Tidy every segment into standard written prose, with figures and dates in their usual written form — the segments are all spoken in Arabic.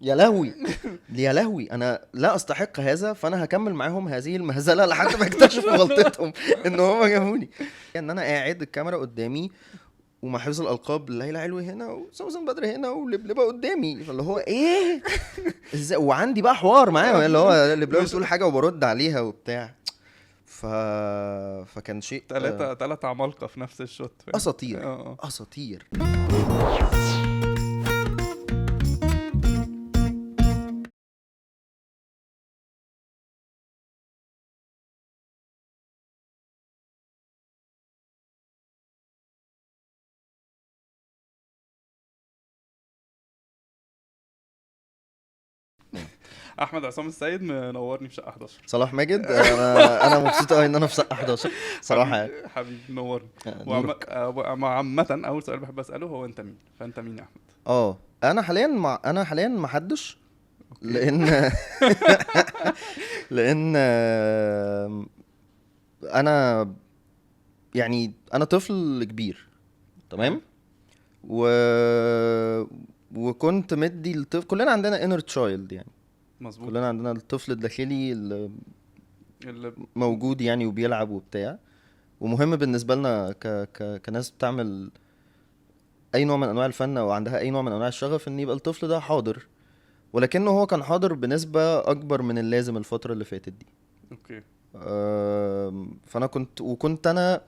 يا لهوي، يا لهوي، انا لا استحق هذا، فانا هكمل معاهم هذه المهزله لحد ما يكتشفوا غلطتهم ان هم جابوني. ان انا قاعد الكاميرا قدامي ومحفوظ الالقاب، ليلى علوي هنا وسوسن بدر هنا ولبلبه قدامي، فاللي هو ايه ازاي، وعندي بقى حوار معاهم اللي هو لبلبه مش بتقول حاجه وبرد عليها وبتاع. ف... فكان شيء تلاتة عمالقة في نفس الشوت، فاهم؟ اساطير، اساطير. احمد عصام السيد منورني في شقة 11. صلاح ماجد، انا مبسوط قوي ان انا في شقه 11 صراحه يعني. حبيبي منورني. نورك. وعامة اول سؤال بحب اساله هو انت مين؟ فانت مين يا احمد؟ انا حاليا ما حدش، اوكي. لان لان انا يعني انا طفل كبير، حلو. تمام. و... وكنت مدي الطفل، كلنا عندنا inner child يعني، مظبوط. كلنا عندنا الطفل الداخلي اللي اللي موجود يعني وبيلعب وبتاع، ومهم بالنسبة لنا كناس بتعمل اي نوع من انواع الفن او عندها اي نوع من انواع الشغف ان يبقى الطفل ده حاضر، ولكنه هو كان حاضر بنسبة اكبر من اللازم الفترة اللي فاتت دي. اوكي. فانا وكنت انا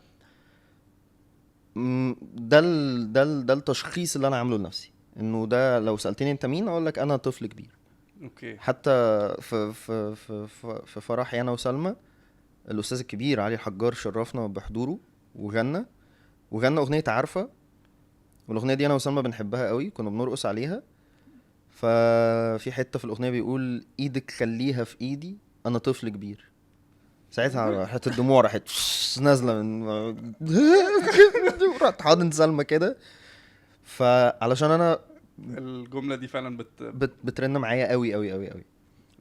ده التشخيص اللي انا عامله لنفسي، انه ده لو سألتني انت مين اقول لك انا طفل كبير. اوكي. حتى في فرحي انا وسلمى، الاستاذ الكبير علي الحجار شرفنا بحضوره وغنى اغنيه عارفه، والاغنيه دي انا وسلمى بنحبها قوي، كنا بنرقص عليها. ففي حته في الاغنيه بيقول ايدك خليها في ايدي انا طفل كبير. ساعتها راحت الدموع راحت نازله من رحت حاضن سلمى كده. فعلشان انا الجملة دي فعلا بترن معايا قوي قوي قوي قوي.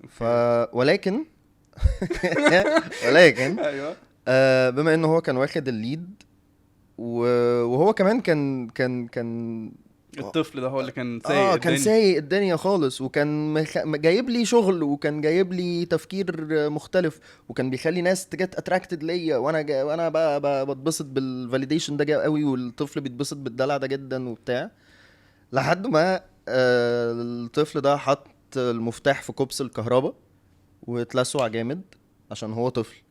ف اوكي. ولكن ولكن ايوه. بما انه هو كان واخد الليد، وهو كمان كان الطفل ده هو اللي كان سايق كان الدنيا. سايق الدنيا خالص، وكان جايب لي شغل، وكان جايب لي تفكير مختلف، وكان بيخلي ناس تجت اتراكتد ليا، وانا بقى بتبسط بالفاليديشن ده قوي، والطفل بيتبسط بالدلع ده جدا وبتاع. لحد ما الطفل ده حط المفتاح في كوبس الكهرباء واتلسع جامد عشان هو طفل.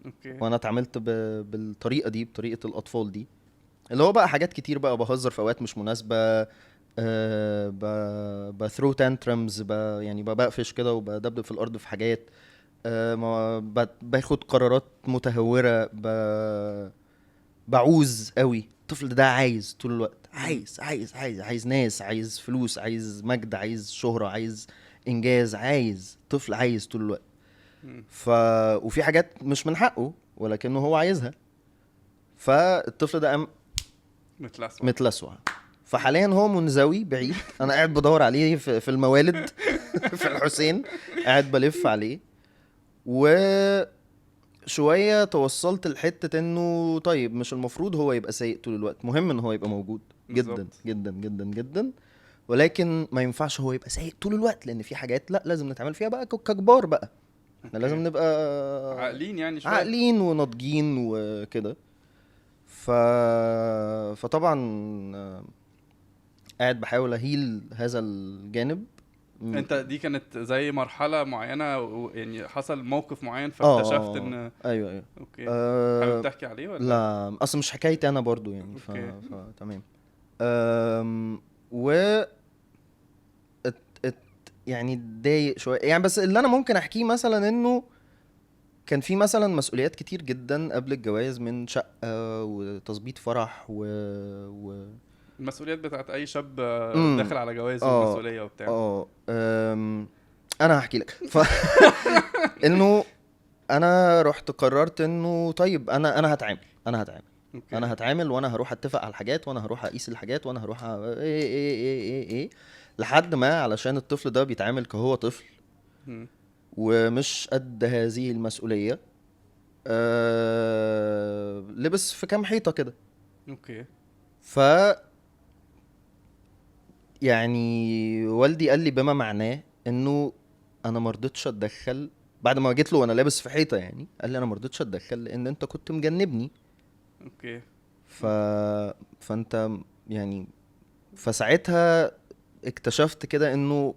اوكي. وانا اتعاملت بالطريقه دي، بطريقه الاطفال دي، اللي هو بقى حاجات كتير بقى، بهزر في اوقات مش مناسبه، بثرو تانترمز، يعني بقفش كده وبدبدب في الارض في حاجات، باخد قرارات متهوره، بعوز قوي. الطفل ده عايز طول الوقت، مم. عايز ناس، عايز فلوس، عايز مجد، عايز شهرة، عايز انجاز، عايز طفل عايز طول الوقت. مم. ف وفي حاجات مش من حقه ولكنه هو عايزها، فالطفل ده قام متلسوع. متلسوع. فحاليا هو منزوي بعيد، انا قاعد بدور عليه في الموالد في الحسين، قاعد بلف عليه. وشوية توصلت لحتة انه طيب مش المفروض هو يبقى سايق طول الوقت، مهم ان هو يبقى موجود جدا بالظبط. جدا جدا جدا، ولكن ما ينفعش هو يبقى سايق طول الوقت، لان في حاجات لا لازم نتعامل فيها بقى ككبار بقى. احنا لازم اوكي. نبقى عاقلين يعني شوية. عاقلين وناضجين وكده. ف... فطبعا قاعد بحاول اهيل هذا الجانب. م- انت دي كانت زي مرحلة معينة يعني حصل موقف معين فاكتشفت اه ان ايوه ايوه. اوكي. حابب آه تحكي عليه ولا؟ لا اصل مش حكايتي انا برضو يعني، اوكي. تمام. و ات... ات... يعني اتضايق شويه يعني، بس اللي انا ممكن احكيه مثلا انه كان في مثلا مسؤوليات كتير جدا قبل الجواز، من شقه وتظبيط فرح و... المسؤوليات بتاعت اي شاب امم داخل على جواز اه ومسؤولية وبتاع. اه انا هحكي لك. انه انا رحت قررت انه طيب انا هتعامل اوكي. انا هتعامل وانا هروح اتفق على الحاجات، وانا هروح اقيس الحاجات، وانا هروح ايه لحد ما علشان الطفل ده بيتعامل كهو طفل مم. ومش قد هذه المسؤولية. لبس في كام حيطة كده. اوكي. ف يعني والدي قال لي بما معناه انه انا ما رضيتش اتدخل بعد ما جيت له وانا لابس في حيطه، يعني قال لي انا ما رضيتش اتدخل لان انت كنت مجنبني. اوكي. ف فانت يعني فساعتها اكتشفت كده انه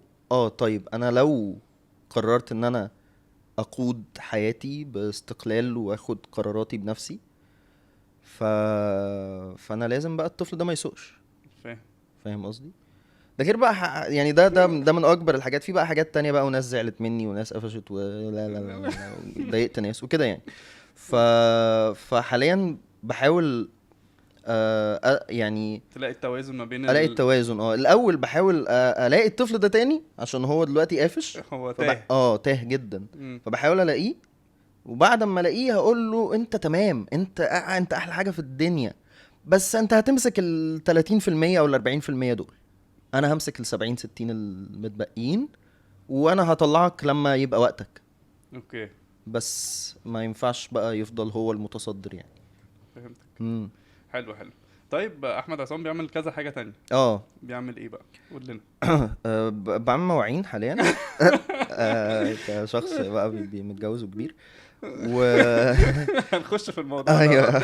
طيب انا لو قررت ان انا اقود حياتي باستقلال واخد قراراتي بنفسي، ف... فانا لازم بقى الطفل ده ما يسوقش. فاهم. فاهم قصدي؟ ده غير بقى يعني ده من اكبر الحاجات. في بقى حاجات تانية بقى، وناس زعلت مني وناس قفشت ولا لا لا لا ضايقت ناس وكده يعني. ف... فحاليا بحاول يعني تلاقي التوازن ما بين الاقي التوازن. الاول بحاول الاقي الطفل ده تاني عشان هو دلوقتي قافش. هو تاه. تاه جدا. مم. فبحاول الاقيه، وبعد ما الاقيه هقول له انت تمام، انت احلى حاجه في الدنيا، بس انت هتمسك ال 30% او ال 40% دول، انا همسك ال 70 60 المتبقيين، وانا هطلعك لما يبقى وقتك. اوكي. بس ما ينفعش بقى يفضل هو المتصدر يعني. فهمتك. امم حلو حلو. طيب احمد عصام بيعمل كذا حاجه تانية. اه بيعمل ايه بقى؟ قول لنا. بعمل مواعين حاليا. كشخص بقى متجوز وكبير و هنخش في الموضوع ايوه.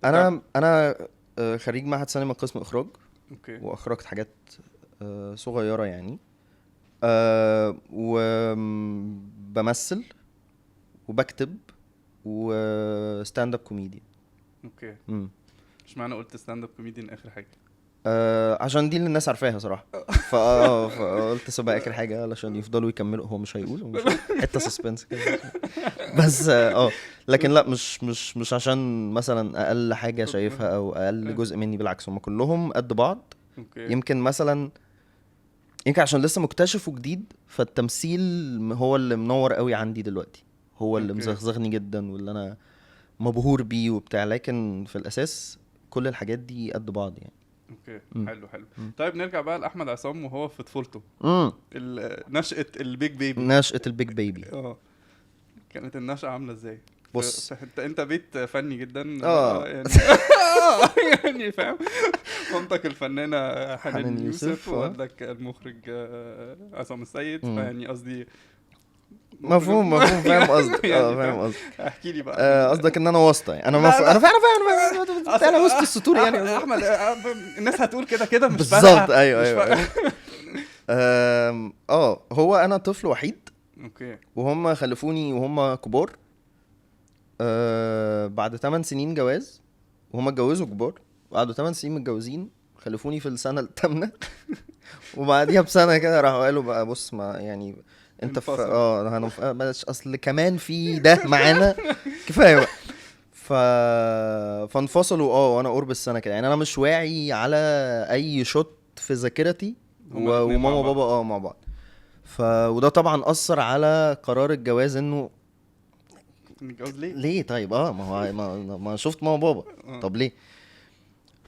ده. انا خريج معهد سينما قسم اخراج، اوكي. واخرجت حاجات صغيره يعني. وبمثل وبكتب وستاند اب كوميدي. اوكي. اشمعنى قلت ستاند اب كوميديان اخر حاجه؟ عشان دي اللي الناس عارفاها صراحه. فقلت سيبها اخر حاجه علشان يفضلوا يكملوا. هو مش هيقول حته سسبنس كده بس. لكن لا، مش عشان مثلا اقل حاجه شايفها او اقل جزء مني، بالعكس هم كلهم قد بعض. اوكي. يمكن عشان لسه مكتشف وجديد، فالتمثيل هو اللي منور قوي عندي دلوقتي، هو اللي أوكي. مزغزغني جدا واللي انا مبهور بيه وبتاع. لكن في الاساس كل الحاجات دي قد بعض يعني. اوكي. مم. حلو حلو. مم. طيب نرجع بقى لاحمد عصام وهو في طفولته، نشأة البيج بيبي. نشأة البيج بيبي. كانت النشأة عاملة ازاي؟ بص. انت بيت فني جدا. يعني يعني فاهم. مامتك الفنانة حنان حنان يوسف، يوسف. ووالدك المخرج عصام السيد. فيعني قصدي مفهوم فاهم قصدك. يعني فاهم قصدك. احكي لي بقى. قصدك ان انا واسطه يعني. انا انا فعلا انا وسط السطور يعني. احمد الناس هتقول كده مش بالظبط. فارقة. ايوه. هو انا طفل وحيد، اوكي. وهم خلفوني وهم كبار. بعد 8 سنين جواز، وهم اتجوزوا كبار، وقعدوا 8 سنين متجوزين، خلفوني في السنة الثامنة. وبعديها بسنة كده راحوا قالوا بقى بص، ما يعني انت في بلاش، اصل كمان في ده معانا كفاية بقى. فانفصلوا. وانا قرب السنة كده يعني. انا مش واعي على اي شوت في ذاكرتي، وماما وبابا مع بعض. وده طبعا اثر على قرار الجواز، انه نتجوز ليه؟ ليه طيب؟ ما هو ما شفت ماما وبابا. طب ليه؟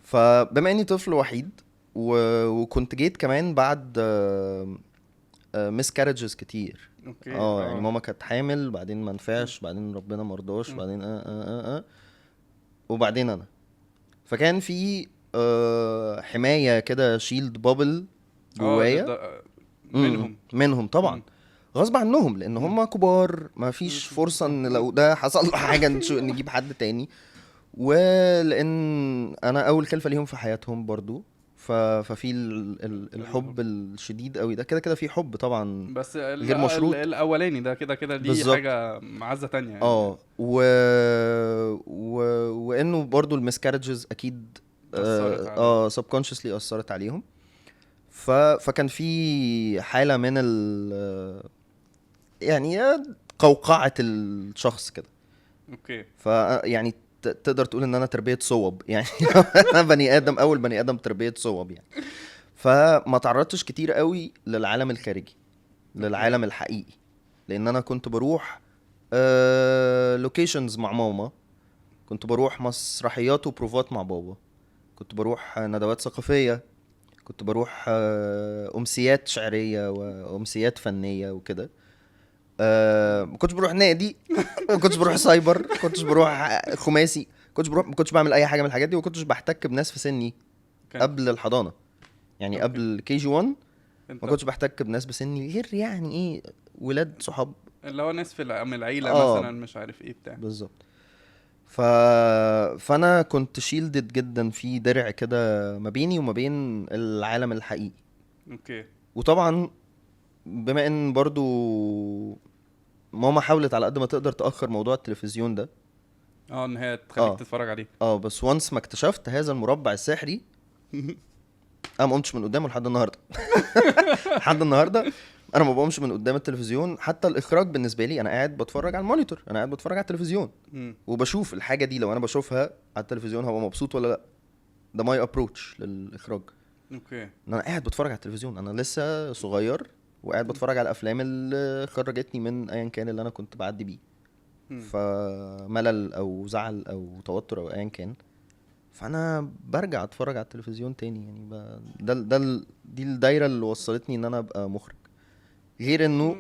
فبما اني طفل وحيد وكنت جيت كمان بعد ميس كارجز كتير. اوكي. يعني ماما كانت حامل، بعدين ما نفعش، بعدين ربنا مرضاش، بعدين وبعدين انا. فكان في حماية كده، شيلد بابل جوايا منهم طبعا. غصب عنهم، لان هم كبار، ما فيش فرصة ان لو ده حصل له حاجة نجيب حد تاني. ولان انا اول خلفة ليهم في حياتهم برضو، ففي الحب الشديد قوي ده. كده في حب طبعا، بس غير مشروط. الاولاني ده كده دي حاجة معزة تانية يعني. وانه برضو المسكارجز اكيد subconsciously اثرت عليهم. فكان في حالة من يعني قوقعة الشخص كده. اوكي. يعني تقدر تقول ان انا تربية صوب يعني. انا اول بني ادم تربية صوب يعني. فما تعرضتش كتير قوي للعالم الخارجي، للعالم الحقيقي، لان انا كنت بروح لوكيشنز مع ماما، كنت بروح مسرحيات وبروفات مع بابا، كنت بروح ندوات ثقافية، كنت بروح امسيات شعرية وامسيات فنية وكده. ما كنتش بروح نادي، ما كنتش بروح سايبر، ما كنتش بروح خماسي، ما كنتش بعمل اي حاجة من الحاجات دي، وما كنتش بحتك بناس في سني قبل الحضانة. يعني أوكي. قبل كي جي 1 انت ما كنتش بحتك بناس بسني غير يعني ايه ولاد صحاب. اللي هو ناس في من العيله اه مثلا مش عارف ايه بتاع. بالظبط. ف... فانا كنت شيلدد جدا في درع كده ما بيني وما بين العالم الحقيقي. اوكي. وطبعا بما ان برضو ماما حاولت على قد ما تقدر تأخر موضوع التلفزيون ده. اه ان هي تخليك اه تتفرج عليه. بس وانس ما اكتشفت هذا المربع السحري انا ما قمتش من قدامه لحد النهارده. لحد النهارده انا ما بقومش من قدام التلفزيون. حتى الاخراج بالنسبه لي انا قاعد بتفرج على المونيتور، انا قاعد بتفرج على التلفزيون مم. وبشوف الحاجه دي. لو انا بشوفها على التلفزيون هبقى مبسوط ولا لا؟ ده ماي ابروتش للاخراج، اوكي. ان انا قاعد بتفرج على التلفزيون. انا لسه صغير وقاعد بتفرج على الافلام اللي خرجتني من ايا كان اللي انا كنت بعدي بيه، مم. فملل او زعل او توتر او ايا كان، فانا برجع اتفرج على التلفزيون تاني. يعني دي الدايره اللي وصلتني ان انا ابقى مخرج، غير انه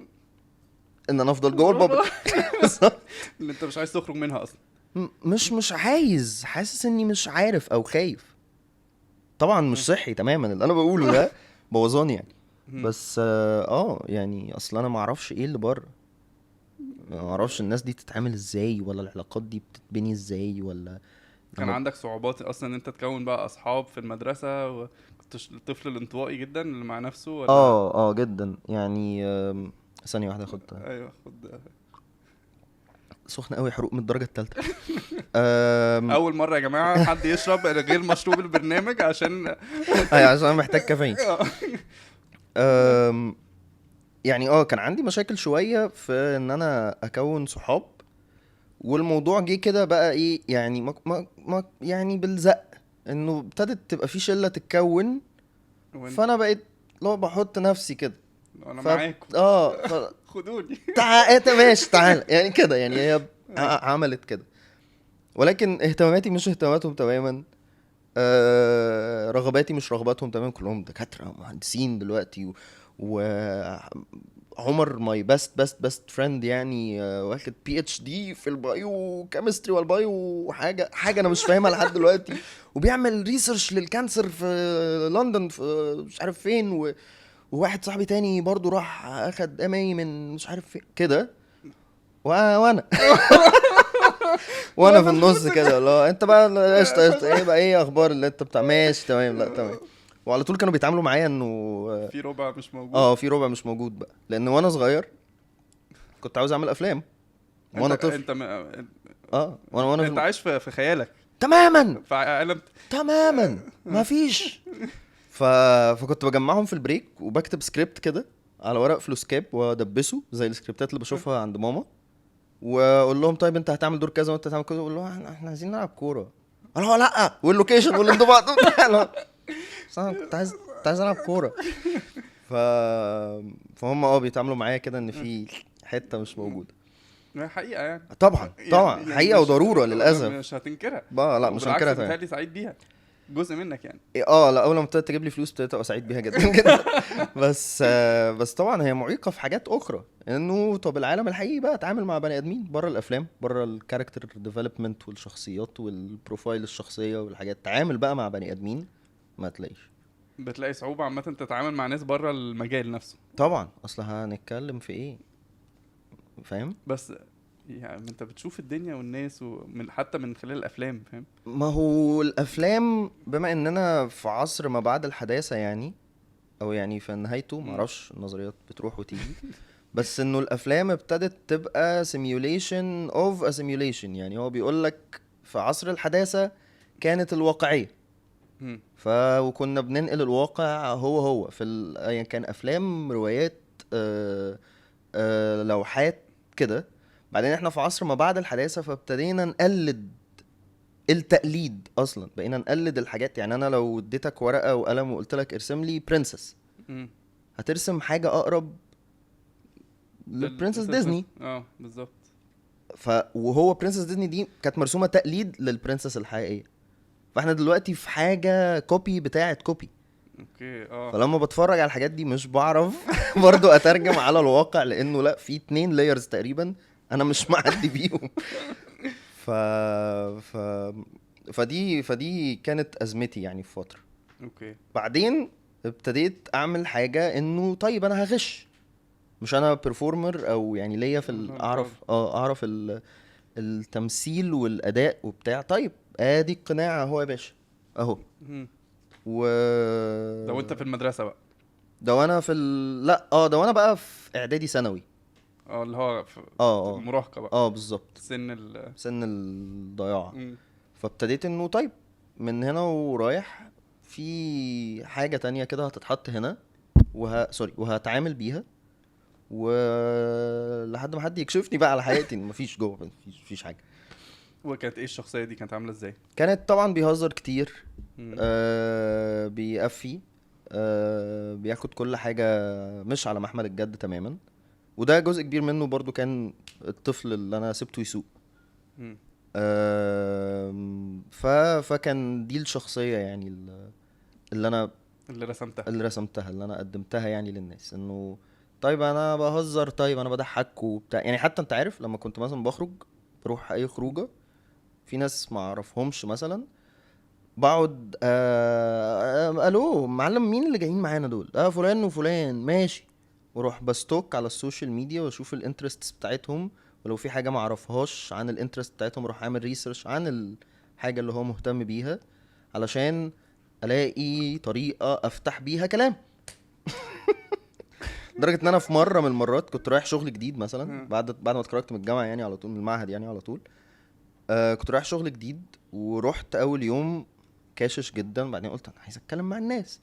ان انا افضل جوه البابل. بالظبط. اللي انت مش عايز تخرج منها اصلا. مش عايز، حاسس اني مش عارف او خايف. طبعا مش صحي تماما اللي انا بقوله ده، بوظان يعني. مم. بس يعني اصلا انا ما اعرفش ايه اللي بره، ما اعرفش الناس دي تتعامل ازاي، ولا العلاقات دي بتتبني ازاي، ولا كان لما عندك صعوبات اصلا ان انت تكون بقى اصحاب في المدرسه، وكنت الطفل الانطوائي جدا اللي مع نفسه ولا؟ جدا يعني. ثانيه واحده خد ايوه خد. سخنه قوي، حروق من الدرجه الثالثه. اول مره يا جماعه حد يشرب غير مشروب البرنامج عشان ايوه عشان انا محتاج كافيين. أم، يعني كان عندي مشاكل شويه في ان انا اكون صحاب، والموضوع جه كده بقى ايه يعني يعني بالزق، انه ابتدت تبقى في شله تتكون. وانت فانا بقيت لو بحط نفسي كده. انا ف معاكم خدوني. انت ماشي تعال يعني كده. يعني هي عملت كده، ولكن اهتماماتي مش اهتماماتهم تماما. رغباتي مش رغباتهم تماما. كلهم دكاترة مهندسين دلوقتي عمر ماي بست فريند يعني واخد بي اتش دي في البايو كيمستري والبايو، حاجه انا مش فاهمها لحد دلوقتي، وبيعمل ريسيرش للكانسر في لندن في مش عارف فين وواحد صاحبي تاني برضو راح اخد ام اي من مش عارف فين كده. وانا وانا في النص كده. لا انت بقى قشطه قشطه، ايه بقى ايه اخبار اللي انت بتاع ماشي تمام لا تمام. وعلى طول كانوا بيتعاملوا معايا انه في ربع مش موجود. في ربع مش موجود بقى، لان وانا صغير كنت عاوز اعمل افلام وانا طفل. وانا انت عايش في خيالك تماما في عالم. تماما ما فيش. فكنت بجمعهم في البريك وبكتب سكريبت كده على ورق فلوسكاب وادبسه زي السكريبتات اللي بشوفها عند ماما، واقول لهم طيب انت هتعمل دور كذا وانت هتعمل كذا. اقول لهم احنا عايزين نلعب كوره. قالوا لا، واللوكيشن والانضباط. بس انا كنت عايز العب كوره. ف... فهم بيتعاملوا معايا كده ان في حته مش موجوده. حقيقة يعني. طبعا يعني حقيقه مش وضروره للاسف. مش هتنكرها. بقى لا مش هنكرها بالعكس تمام. بتهيألي سعيد بيها، جزء منك يعني. لا اول ما ابتدت تجيب لي فلوس ابتديت ابقى سعيد بيها جدا جدا. بس طبعا هي معيقه في حاجات اخرى، انه طب العالم الحقيقي بقى اتعامل مع بني ادمين بره الافلام، بره الكاركتر ديفلوبمنت والشخصيات والبروفايل الشخصيه والحاجات. تعامل بقى مع بني ادمين ما تلاقيش. بتلاقي صعوبة عامة تتعامل مع ناس بره المجال نفسه. طبعا اصل هنتكلم في ايه، فاهم؟ بس يعني انت بتشوف الدنيا والناس ومن حتى من خلال الافلام، فاهم؟ ما هو الافلام بما اننا في عصر ما بعد الحداثه يعني، او يعني في نهايته معرفش، النظريات بتروح وتيجي. بس انه الافلام ابتدت تبقى simulation of a simulation. يعني هو بيقولك في عصر الحداثة كانت الواقعية، مم. وكنا بننقل الواقع هو في يعني كان افلام روايات لوحات كده. بعدين احنا في عصر ما بعد الحداثة فابتدينا نقلد التقليد اصلا، بقينا نقلد الحاجات. يعني انا لو اديتك ورقة وقلم وقلت لك ارسم لي برنسس، مم. هترسم حاجة اقرب لبرنسس ديزني. بالظبط. وهو برنسس ديزني دي كانت مرسومه تقليد للبرنسس الحقيقيه. فاحنا دلوقتي في حاجه كوبي بتاعه كوبي. اوكي. فلما بتفرج على الحاجات دي مش بعرف برضو اترجم على الواقع، لانه لا، في 2 لايرز تقريبا انا مش معدي بيهم. ف... ف... فدي كانت ازمتي يعني في فتره. اوكي. بعدين ابتديت اعمل حاجه انه طيب انا هغش، مش انا بيرفورمر او يعني ليا في اعرف اعرف التمثيل والاداء وبتاع. طيب ادي القناع اهو يا باشا اهو. مهم. و ده وانت في المدرسه بقى؟ ده وانا في لا ده وانا بقى في اعدادي ثانوي. اللي هو في اه المراهقه بقى، بالظبط، سن ال سن الضياع. مم. فابتديت انه طيب من هنا ورايح في حاجة تانية كده هتتحط هنا سوري وهتعامل بيها ولحد ما حد يكشفني بقى على حقيقتي ان مفيش جوه، مفيش حاجة. وكانت ايه الشخصيه دي؟ كانت عامله ازاي؟ كانت طبعا بيهزر كتير، مم. بيقفي، بياخد كل حاجة مش على محمل الجد تماما. وده جزء كبير منه برضو كان الطفل اللي انا سبته يسوق. مم. فكان دي الشخصية يعني اللي انا اللي رسمتها. اللي رسمتها، اللي انا قدمتها يعني للناس، انه طيب انا بهزر، طيب انا بضحك وبتاع. يعني حتى انت عارف لما كنت مثلا بخرج، بروح اي خروجه في ناس ما اعرفهمش مثلا، بقعد الو معلم مين اللي جايين معانا دول؟ فلان وفلان ماشي. واروح بستوك على السوشيال ميديا واشوف الانترستس بتاعتهم، ولو في حاجه ما اعرفهاش عن الانترست بتاعتهم اروح اعمل ريسيرش عن الحاجه اللي هو مهتم بيها، علشان الاقي طريقه افتح بيها كلام. لدرجه ان انا في مره من المرات كنت رايح شغل جديد مثلا بعد ما اتخرجت من الجامعه يعني على طول، من المعهد يعني على طول. كنت رايح شغل جديد ورحت اول يوم كاشش جدا، بعدين قلت انا عايز اتكلم مع الناس.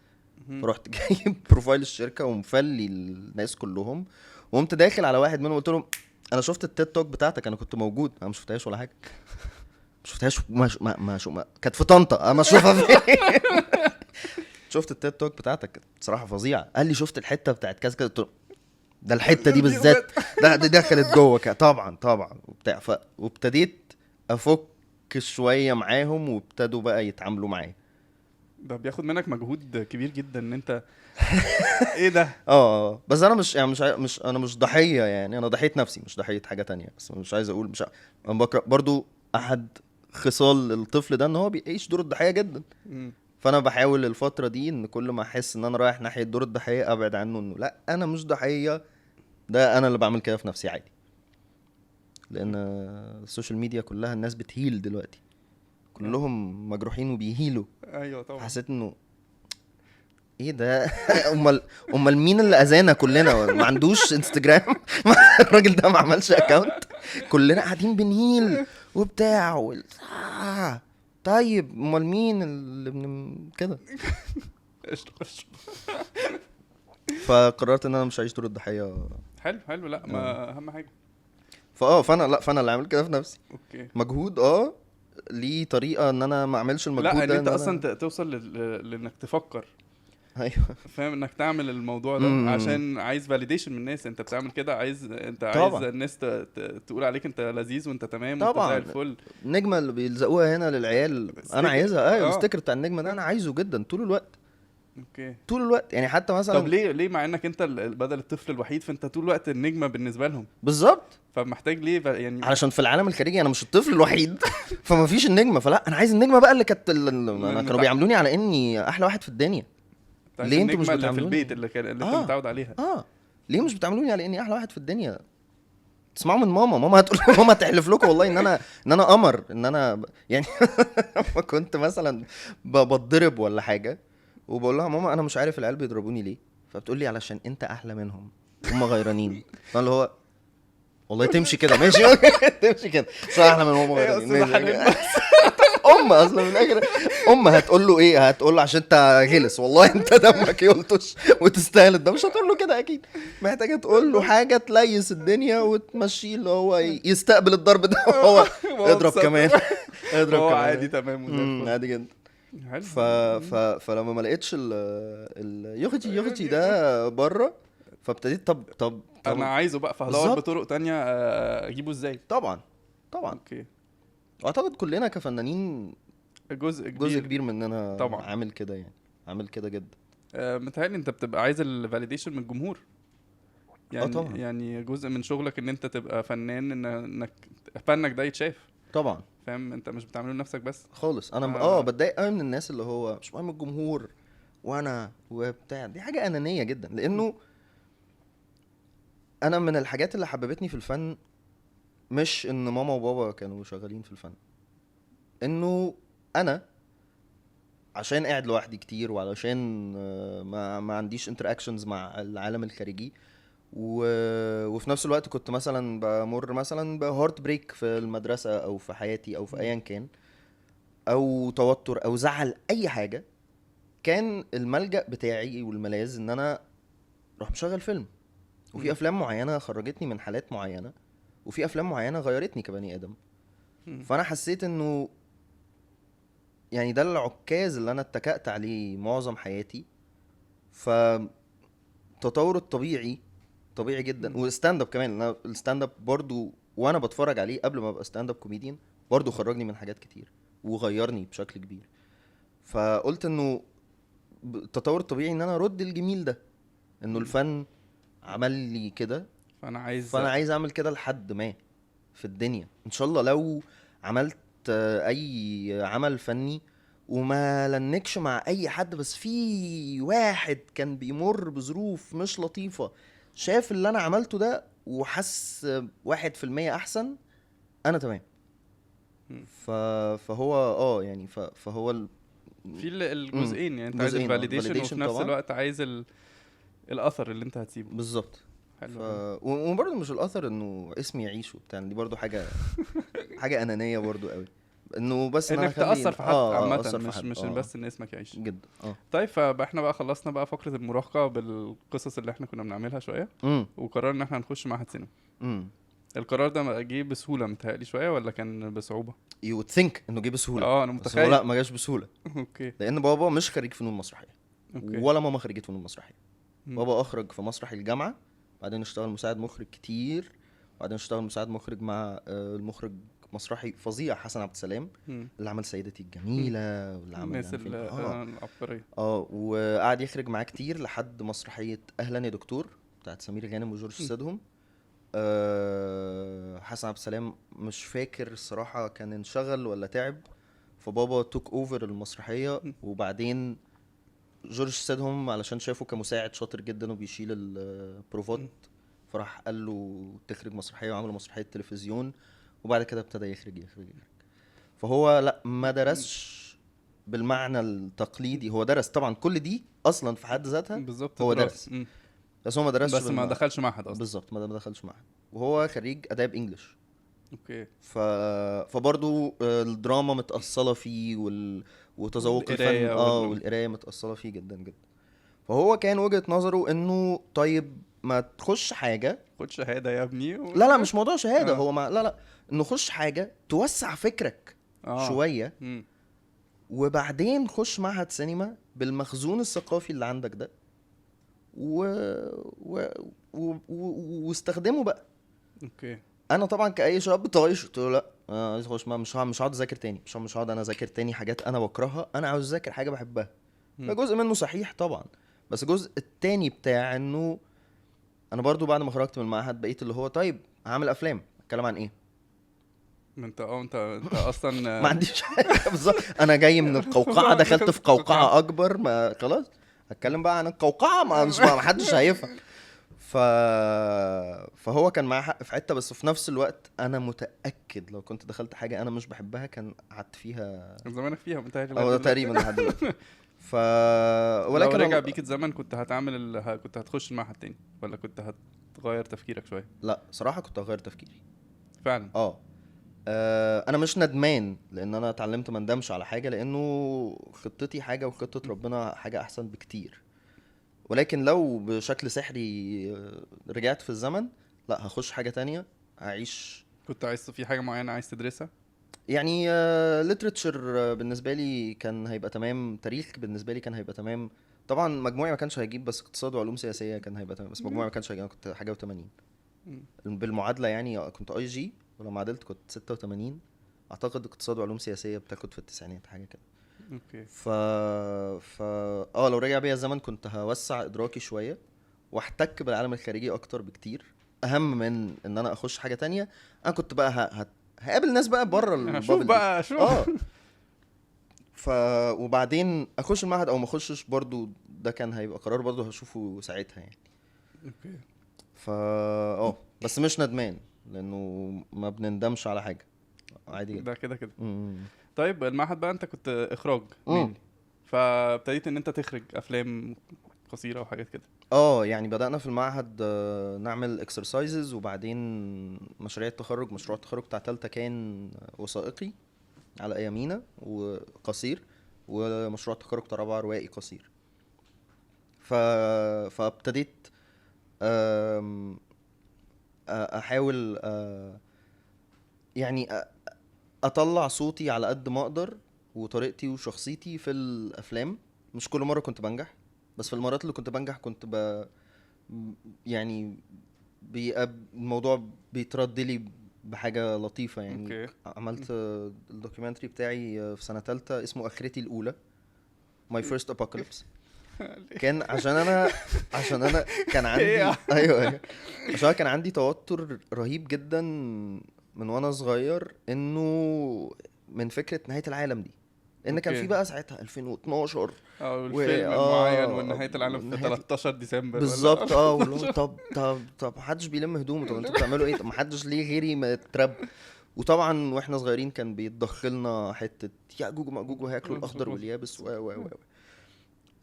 مهم. فرحت جايب بروفايل الشركه ومفلي الناس كلهم، وقمت داخل على واحد منهم قلت له انا شفت التيد توك بتاعتك، انا كنت موجود. انا ما شفتهاش ولا حاجه، ما شفتهاش، ما كانت في طنطا، انا اشوفها فين؟ شفت التيد توك بتاعتك كانت بصراحه فظيعه. قال لي شفت الحته بتاعت كذا كذا، قلت له ده الحته دي بالذات، دي دخلت جوه طبعا وبتاع. وابتديت افك شويه معاهم وابتدوا بقى يتعاملوا معايا. ده بياخد منك مجهود كبير جدا ان انت ايه ده. بس انا مش يعني مش انا مش ضحيه يعني، انا ضحيه نفسي مش ضحيه حاجه تانية. بس مش عايز اقول انا بكره برضو احد خصال الطفل ده ان هو بيعيش دور الضحيه جدا. مم. فانا بحاول الفتره دي ان كل ما احس ان انا رايح ناحيه دور الضحيه ابعد عنه، انه لا انا مش ضحيه، ده انا اللي بعمل كده في نفسي عادي. لان السوشيال ميديا كلها الناس بتهيل دلوقتي، كلهم مجروحين وبيهيلوا. ايوه طبعا. حسيت انه ايه ده؟ امال مين اللي اذانا كلنا؟ ما عندوش انستجرام؟ الراجل ده ما عملش اكاونت؟ كلنا قاعدين بنهيل وبتاع طيب امال مين اللي كده؟ قشطة. فقررت ان انا مش هعيش دور الضحيه. حلو. لا ما اهم حاجه. فانا اللي عامل كده في نفسي. اوكي. مجهود ليه طريقه ان انا ما اعملش المجهود لا ان ده، انت اصلا أنا... توصل لانك تفكر، ايوه فاهم، انك تعمل الموضوع ده عشان عايز فاليديشن من الناس. انت بتعمل كده انت عايز طبعا الناس تقول عليك انت لذيذ وانت تمام وانت زي طبعا. الفل. النجمه اللي بيلزقوها هنا للعيال انا عايزها، الستيكر بتاع النجمه ده انا عايزه جدا طول الوقت. اوكي. طول الوقت يعني، حتى مثلا طب ليه مع انك انت بدل الطفل الوحيد فانت طول الوقت النجمه بالنسبه لهم، بالظبط فمحتاج ليه يعني علشان في العالم الخارجي انا مش الطفل الوحيد. فما فيش النجمه، فلا انا عايز النجمه بقى اللي كانت انا كانوا بيعاملوني على اني احلى واحد في الدنيا. ليه انتوا مش اللي في بتعاملوني البيت اللي انت متعود عليها؟ ليه مش بتعاملوني على اني احلى واحد في الدنيا؟ تسمعوا من ماما هتقول ماما تحلف لكم والله ان انا قمر، ان انا يعني لما كنت مثلا بتضرب ولا حاجه وبقول لها ماما انا مش عارف العيال بيضربوني ليه، فبتقول لي علشان انت احلى منهم، هم غيرانين. فاللي هو والله تمشي كده ماشي. تمشي كده صح، احلى من هم غيرانين. اصلا من الاخر هتقول له ايه؟ هتقول له عشان انت غلس، والله انت دمك يلطش وتستاهل ده. مش هتقول له كده اكيد، محتاجه تقول له حاجه تليس الدنيا وتمشيه، اللي هو يستقبل الضرب ده وهو اضرب كمان. اضرب هو كمان عادي تمام وزي الفل. عادي جدا. حلو. فلما ما لقيتش يختي ده بره، فابتديت طب انا عايزه بقى، فهدور بالظبط. بطرق تانية اجيبه ازاي. طبعا اوكي. واعتقد كلنا كفنانين جزء جزء كبير مننا طبعا عامل كده يعني، عامل كده جدا. متهيألي انت بتبقى عايز الفاليديشن من الجمهور يعني. طبعا يعني جزء من شغلك ان انت تبقى فنان، انك فنك ده يتشاف، طبعا فاهم. انت مش بتعمله لنفسك بس خالص. انا آه. بتضايق قوي من الناس اللي هو مش مهم الجمهور، وانا وبتاع. دي حاجه انانيه جدا، لانه انا من الحاجات اللي حببتني في الفن مش ان ماما وبابا كانوا شغالين في الفن، انه انا عشان قاعد لوحدي كتير، وعلشان ما عنديش انتراكشنز مع العالم الخارجي، وفي نفس الوقت كنت مثلا بمر مثلا بهارت بريك في المدرسة او في حياتي او في ايا كان، او توتر او زعل اي حاجة، كان الملجأ بتاعي والملاذ ان انا اروح مشغل فيلم. وفي افلام معينة خرجتني من حالات معينة، وفي افلام معينة غيرتني كبني ادم. فانا حسيت انه يعني ده العكاز اللي انا اتكأت عليه معظم حياتي. فالتطور الطبيعي طبيعي جدا. والستاند اب كمان، انا الستاند اب برضو وانا بتفرج عليه قبل ما ابقى ستاند اب كوميديان برضو خرجني من حاجات كتير وغيرني بشكل كبير. فقلت انه التطور الطبيعي ان انا ارد الجميل ده، انه الفن عمل لي كده، فانا عايز اعمل كده لحد ما في الدنيا. ان شاء الله لو عملت اي عمل فني وما لنكش مع اي حد، بس في واحد كان بيمر بظروف مش لطيفة شاف اللي انا عملته ده وحس 1% احسن، انا تمام. فهو يعني فهو في الجزئين، يعني انت عايز جزئين. الفاليديشن وفي validation نفس طبعا، الوقت عايز الاثر اللي انت هتسيبه. بالظبط. حلو قوي. وبرضه مش الاثر انه اسمي يعيش وبتاع، دي برضه حاجه انانيه برضه قوي، انه بس ان انا انك اخلي تأثر في حد عامة، اثر في حد. مش بس ان اسمك يعيش. جدا. طيب فاحنا بقى خلصنا بقى فقرة المراهقة بالقصص اللي احنا كنا بنعملها شوية، امم وقررنا ان احنا هنخش معهد سينما. امم القرار ده جه بسهولة متهيألي شوية ولا كان بصعوبة؟ يو ثينك انه جه بسهوله، اه انا بس هو متخيل. لا، ما جاش بسهوله. اوكي. لان بابا مش خريج فنون مسرحيه، اوكي. ولا ماما خريجة فنون مسرحيه. مم. بابا اخرج في مسرح الجامعه، بعدين اشتغل مساعد مخرج كتير، بعدين اشتغل مساعد مخرج مع المخرج مسرحي فظيع حسن عبد السلام، مم. اللي عمل سيدتي الجميلة، واللي عمل الناس يعني فيلم العبقرية. وقعد يخرج معاه كتير لحد مسرحية أهلا يا دكتور بتاعت سمير غانم وجورج سيدهم. حسن عبد السلام مش فاكر الصراحة كان انشغل ولا تعب، فبابا توك اوفر المسرحية. وبعدين جورج سيدهم علشان شافه كمساعد شاطر جدا وبيشيل البروفات، فراح قال له تخرج مسرحية، وعملوا مسرحية تلفزيون. وبعد كده ابتدى يخرج. فهو لا، ما درسش بالمعنى التقليدي. هو درس طبعا كل دي اصلا في حد ذاتها، بالظبط هو درس، مم. بس هو ما درسش بس ما دخلش معهد اصلا. بالظبط، ما دخلش معهد. وهو خريج اداب انجلش. اوكي. فبرضو الدراما متأصلة فيه وتذوق الفن والقراية والقراية متأصلة فيه جدا جدا. فهو كان وجهة نظره انه طيب ما تخش حاجة. خد شهادة يا ابني لا مش موضوع شهادة، آه. هو ما لا انه خش حاجة توسع فكرك شوية، مم. وبعدين خش معهد سينما بالمخزون الثقافي اللي عندك ده و... و... واستخدمه بقى. اوكي. انا طبعا كاي شاب طايش قلت له لا، انا عايز اخش مش هقعد اذاكر تاني، مش هقعد انا اذاكر تاني حاجات انا بكرهها، انا عاوز اذاكر حاجه بحبها. ده جزء منه صحيح طبعا، بس الجزء التاني بتاع انه انا برضو بعد ما خرجت من المعهد بقيت اللي هو طيب هعمل افلام، اتكلم عن ايه؟ انت اصلا ما عنديش حاجه بالظبط. انا جاي من القوقعه، دخلت في قوقعه اكبر، ما خلاص هتكلم بقى عن القوقعه، ما حدش هيفهم. فهو كان معاه حق في حته، بس في نفس الوقت انا متاكد لو كنت دخلت حاجه انا مش بحبها كان قعدت فيها زمانك فيها متهيألي او تقريبا لحد دلوقتي. ف ولكن ولكن لو رجع بيك الزمن كنت كنت هتخش المعهد تاني ولا كنت هتغير تفكيرك شويه؟ لا صراحه كنت هغير تفكيري فعلا. انا مش ندمان، لان انا اتعلمت ما ندمش على حاجه، لانه خطتي حاجه وخطه ربنا حاجه احسن بكتير. ولكن لو بشكل سحري رجعت في الزمن، لا هخش حاجه تانية، هعيش. كنت عايز في حاجه معينه عايز تدرسها؟ يعني ليتريتشر بالنسبه لي كان هيبقى تمام، تاريخ بالنسبه لي كان هيبقى تمام. طبعا مجموعي ما كانش هيجيب، بس اقتصاد وعلوم سياسيه كان هيبقى تمام، بس مجموعي ما كانش هيجيب. انا كنت حاجه و80 بالمعادله، يعني كنت اي جي، ولما عدلت كنت 86. اعتقد اقتصاد وعلوم سياسيه بتاخد في التسعينات حاجه كده. اوكي. لو رجع بيا الزمن كنت هوسع ادراكي شويه واحتك بالعالم الخارجي اكتر بكتير، اهم من ان انا اخش حاجه تانية. انا كنت بقى هقابل ناس بقى بره شوف بقى شوف وبعدين اخش المعهد او ما اخشش برضو، ده كان هيبقى قرار برضو هشوفه ساعتها يعني. اوكي. بس مش ندمان، لانه ما بنندمش على حاجه، عادي جدا. ده كده كده. امم طيب المعهد بقى انت كنت اخراج امم mainly، فابتديت ان انت تخرج افلام قصيره وحاجات كده. يعني بدأنا في المعهد نعمل اكسرسايزز، وبعدين مشروع التخرج بتاع تالتة كان وثائقي على ايامينا وقصير، ومشروع التخرج بتاع رابعة روائي قصير. ف... فابتديت آم، احاول يعني اطلع صوتي على قد ما اقدر، وطريقتي وشخصيتي في الافلام. مش كل مرة كنت بنجح، بس في المرات اللي كنت بنجح كنت يعني الموضوع بيترد لي بحاجة لطيفة يعني. اوكي. عملت الدوكيومنتري بتاعي في سنة تالتة اسمه آخرتي الأولى، My First Apocalypse. كان عشان انا كان ايه عندي يعني؟ ايوه عشان أنا كان عندي توتر رهيب جدا من وانا صغير، انه من فكرة نهاية العالم دي، ان كان في اوكي. بقى ساعتها 2012 او و الفيلم معين ونهاية العالم في 13 ديسمبر ولا بالظبط. واللي هو 14. طب محدش بيلم هدومه، طب انتوا بتعملوا ايه؟ طب محدش ليه غيري ما يترب؟ وطبعا واحنا صغيرين كان بيتضخلنا حتة يأجوج ومأجوج وهياكلوا الأخضر واليابس و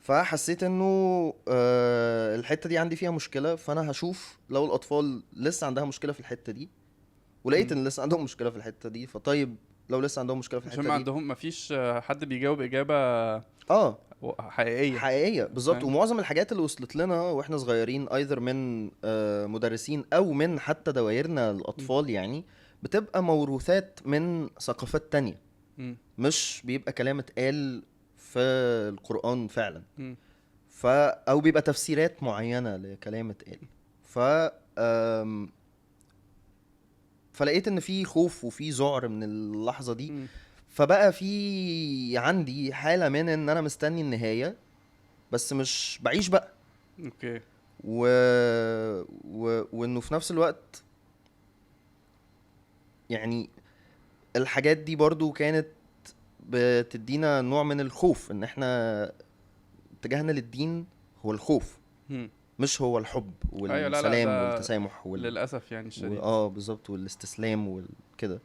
فحسيت انه الحتة دي عندي فيها مشكلة، فانا هشوف لو الاطفال لسه عندها مشكلة في الحتة دي، ولقيت مم. ان لسه عندهم مشكلة في الحتة دي. فطيب لو لسه عندهم مشكلة في عشان الحتة ما دي، عندهم مفيش حد بيجاوب إجابة اه حقيقية. حقيقية بالظبط. فاهم. ومعظم الحاجات اللي وصلت لنا واحنا صغيرين ايذر من مدرسين او من حتى دوايرنا مم. الاطفال يعني، بتبقى موروثات من ثقافات تانية، مم. مش بيبقى كلام اتقال في القرآن فعلا. مم. او بيبقى تفسيرات معينة لكلام اتقال. ف آم، فلقيت ان في خوف وفي ذعر من اللحظة دي. مم. فبقى في عندي حالة من ان انا مستني النهاية، بس مش بعيش بقى. اوكي. و... وانه في نفس الوقت يعني الحاجات دي برضو كانت بتدينا نوع من الخوف، ان احنا اتجاهنا للدين هو الخوف، مم. مش هو الحب ايوه، لا لا، والسلام ده والتسامح للأسف يعني الشديد. بالظبط، والاستسلام وكده.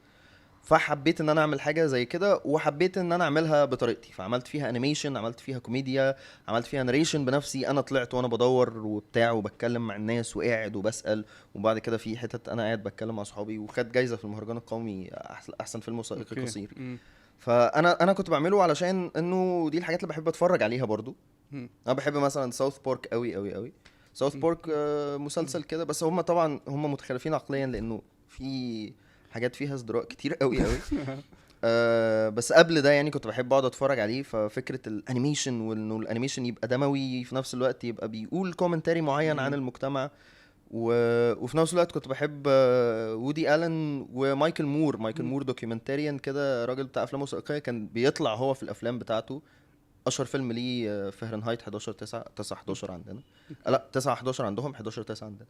فحبيت ان انا اعمل حاجه زي كده، وحبيت ان انا اعملها بطريقتي، فعملت فيها انيميشن، عملت فيها كوميديا، عملت فيها ناريشن بنفسي. انا طلعت وانا بدور وبتاع وبتكلم مع الناس وقاعد وبسال، وبعد كده في حتت انا قاعد بتكلم مع صحابي، وخد جايزه في المهرجان القومي احسن فيلم وثائقي اوكي. قصير. مم. فانا كنت بعمله علشان انه دي الحاجات اللي بحب اتفرج عليها برضو. مم. انا بحب مثلا ساوث بارك قوي قوي قوي. ساوث مم. بارك مسلسل كده، بس هم طبعا هم متخلفين عقليا، لانه في حاجات فيها ازدراء كتير قوي قوي. بس قبل ده يعني كنت بحب اقعد اتفرج عليه. ففكره الانيميشن، وانه الانيميشن يبقى دموي في نفس الوقت يبقى بيقول كومنتاري معين عن مم. المجتمع. و... وفي نفس الوقت كنت بحب وودي ألن ومايكل مور. مايكل مم. مور دوكيومنتاريان كده، راجل بتاع افلام وثائقيه، كان بيطلع هو في الافلام بتاعته. اشهر فيلم ليه فahrenheit 11 9 9 11 عندنا. لا 9 11 عندهم، 11 9 عندنا.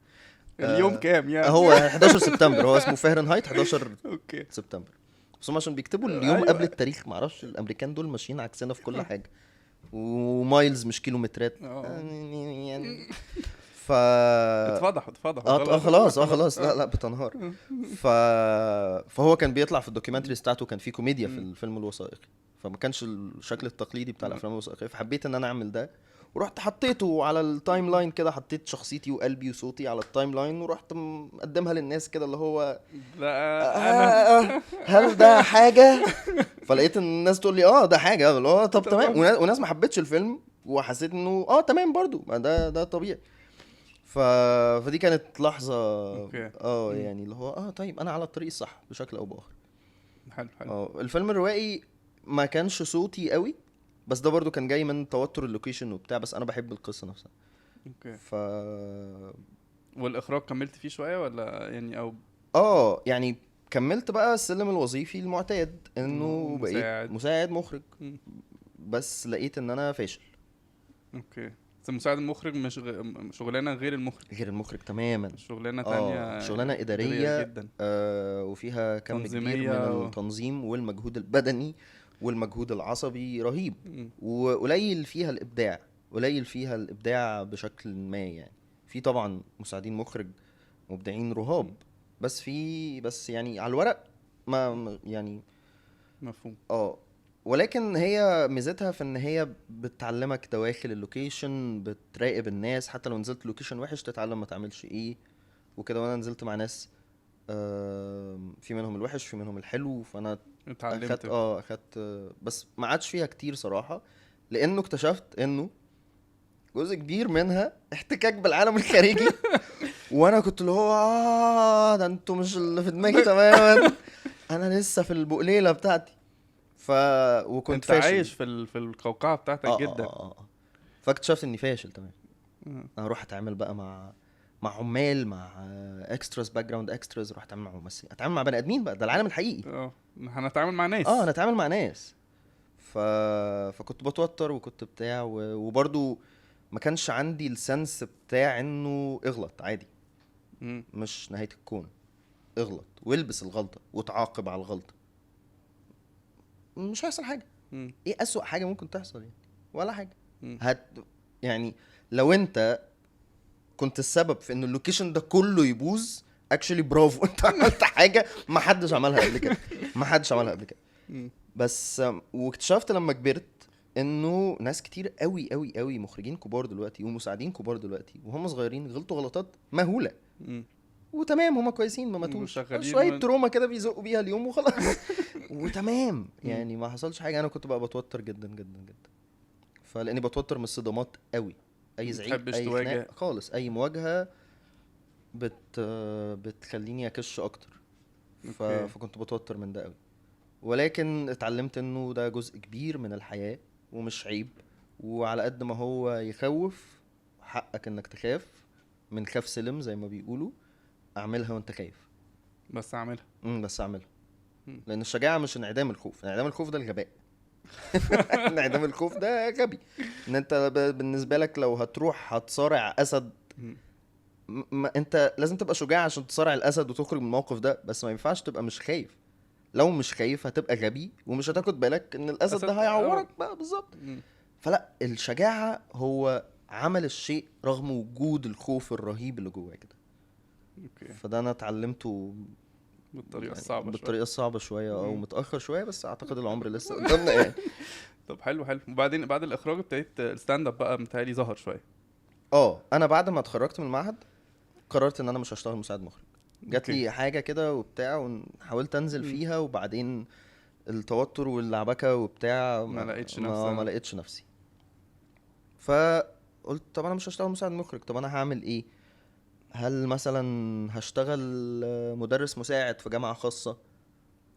اليوم كام يعني؟ هو 11 سبتمبر، هو اسمه فahrenheit 11 اوكي. سبتمبر. بس هم عشان بيكتبوا اليوم قبل ايوه. التاريخ، معرفش الامريكان دول ماشيين عكسنا في كل حاجه. ومايلز مش كيلومترات اه. يعني. ف اتفضحوا خلاص خلاص. لا لا بتنهار. ف... فهو كان بيطلع في الدوكيومنتريز بتاعته، كان في كوميديا في مم. الفيلم الوثائقي، فما كانش الشكل التقليدي بتاع مم. الافلام الوثائقيه. فحبيت ان انا اعمل ده، ورحت حطيته على التايم لاين كده، حطيت شخصيتي وقلبي وصوتي على التايم لاين، ورحت مقدمها للناس كده، اللي هو لا انا. هل ده حاجه؟ فلقيت ان الناس تقول لي ده حاجه، اللي هو طب تمام. طبعا. وناس ما حبتش الفيلم، وحسيت انه تمام برضو، ما ده طبيعي. ف... فدي كانت لحظه اوكي. مم. يعني اللي هو طيب انا على الطريق الصح بشكل او باخر. حلو حلو. الفيلم الروائي ما كانش صوتي قوي، بس ده برضو كان جاي من توتر اللوكيشن وبتاع، بس انا بحب القصه نفسها. اوكي. ف والاخراج كملت فيه شويه ولا يعني او يعني كملت بقى السلم الوظيفي المعتاد، انه بقيت مساعد؟ مساعد مخرج. مم. بس لقيت ان انا فاشل. اوكي. بس مساعد المخرج مش شغلانه غير المخرج، غير المخرج تماما. شغلانه تانية شغلانه إدارية اداريه، جدا، وفيها كم كبير من تنظيميه التنظيم والمجهود البدني والمجهود العصبي رهيب، مم. وقليل فيها الابداع، قليل فيها الابداع بشكل ما يعني. في طبعا مساعدين مخرج مبدعين رهاب، مم. بس يعني على الورق يعني مفهوم. اه. ولكن هي ميزتها في ان هي بتعلمك دواخل اللوكيشن، بتراقب الناس، حتى لو نزلت لوكيشن وحش تتعلم ما تعملش ايه وكده. وانا نزلت مع ناس في منهم الوحش في منهم الحلو، فانا اتعلمت. اخدت بس ما عادش فيها كتير صراحة، لانه اكتشفت انه جزء كبير منها احتكاك بالعالم الخارجي. وانا كنت اللي هو ده انتوا مش اللي في دماغي تماما، انا لسه في البقليلة بتاعتي. ف وكنت انت فاشل. عايش في القوقعة بتاعتك جدا. فاكتشفت اني فاشل تمام. مم. انا اروح اتعامل بقى مع عمال، مع اكستراز، باك جراوند اكستراز، اروح اتعامل مع ممثلين، اتعامل مع بني ادمين بقى، ده العالم الحقيقي. هنتعامل مع انا ناس. اتعامل مع ناس. ف... فكنت بتوتر وكنت بتاع وبرضو ما كانش عندي السنس بتاع انه اغلط عادي، مم. مش نهاية الكون، اغلط والبس الغلطة وتعاقب على الغلطة، مش هيحصل حاجة. مم. ايه اسوأ حاجة ممكن تحصل يعني؟ ولا حاجة. مم. يعني لو انت كنت السبب في ان اللوكيشن ده كله يبوظ، اكشلي برافو. انت عملت حاجة ما حدش عملها قبل كده، ما حدش عملها قبل كده. مم. بس واكتشفت لما كبرت انه ناس كتير قوي قوي قوي، مخرجين كبار دلوقتي ومساعدين كبار دلوقتي وهم صغيرين غلطوا غلطات مهولة، مم. وتمام هما كويسين ما ماتوش، وشغالين شوية تروما كده بيزقوا بيها اليوم وخلاص. وتمام مم. يعني ما حصلش حاجة. انا كنت بقى بتوتر جدا جدا جدا، فلاني بتوتر من الصدمات قوي، اي زعيق متحبش اي تواجه. خناق خالص اي مواجهة بتخليني اكش اكتر. اوكي. فكنت بتوتر من ده قوي. ولكن اتعلمت انه ده جزء كبير من الحياة ومش عيب، وعلى قد ما هو يخوف، حقك انك تخاف، من خاف سلم زي ما بيقولوا، اعملها وانت خايف. بس اعملها. بس اعملها. مم. لان الشجاعة مش انعدام الخوف، انعدام الخوف ده الغباء. انعدام الخوف ده غبي. ان انت بالنسبة لك لو هتروح هتصارع اسد، مم. انت لازم تبقى شجاع عشان تصارع الاسد وتخرج من الموقف ده، بس ما ينفعش تبقى مش خايف. لو مش خايف هتبقى غبي ومش هتاخد بالك ان الاسد ده أسد. هيعورك بقى بالظبط. مم. فلا، الشجاعة هو عمل الشيء رغم وجود الخوف الرهيب اللي جواه كده. اوكي. فده انا اتعلمته بالطريقة يعني الصعبة شوية. بالطريقة الصعبة شوية او مم. متأخر شوية، بس اعتقد العمر لسه قدامنا يعني. طب حلو حلو. وبعدين بعد الاخراج ابتديت الستاند اب بقى متهيألي ظهر شوية. انا بعد ما اتخرجت من المعهد قررت ان انا مش هشتغل مساعد مخرج. جات اوكي. لي حاجة كده وبتاع وحاولت انزل مم. فيها، وبعدين التوتر واللعبكة وبتاع ما لقيتش ما نفسها. لقيتش نفسي. فقلت طب انا مش هشتغل مساعد مخرج، طب انا هعمل ايه؟ هل مثلا هشتغل مدرس مساعد في جامعة خاصة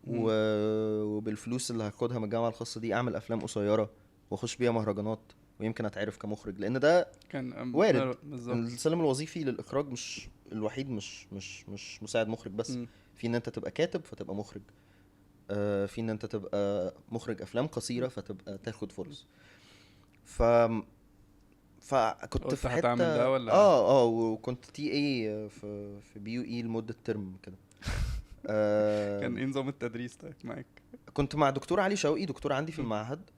مم. وبالفلوس اللي هاخدها من الجامعة الخاصة دي اعمل افلام قصيرة واخش بيها مهرجانات ويمكن اتعرف كمخرج، لان ده كان وارد. بالظبط. السلم الوظيفي للاخراج مش الوحيد، مش مساعد مخرج بس. مم. في ان انت تبقى كاتب فتبقى مخرج، في ان انت تبقى مخرج افلام قصيرة فتبقى تاخد فرص. ف فكنت قلت في هتعمل حتة ده ولا؟ وكنت تي اي في بي يو اي لمدة ترم كده. كان ايه نظام التدريس طيب معاك؟ كنت مع دكتور علي شوقي، دكتور عندي في مم. المعهد،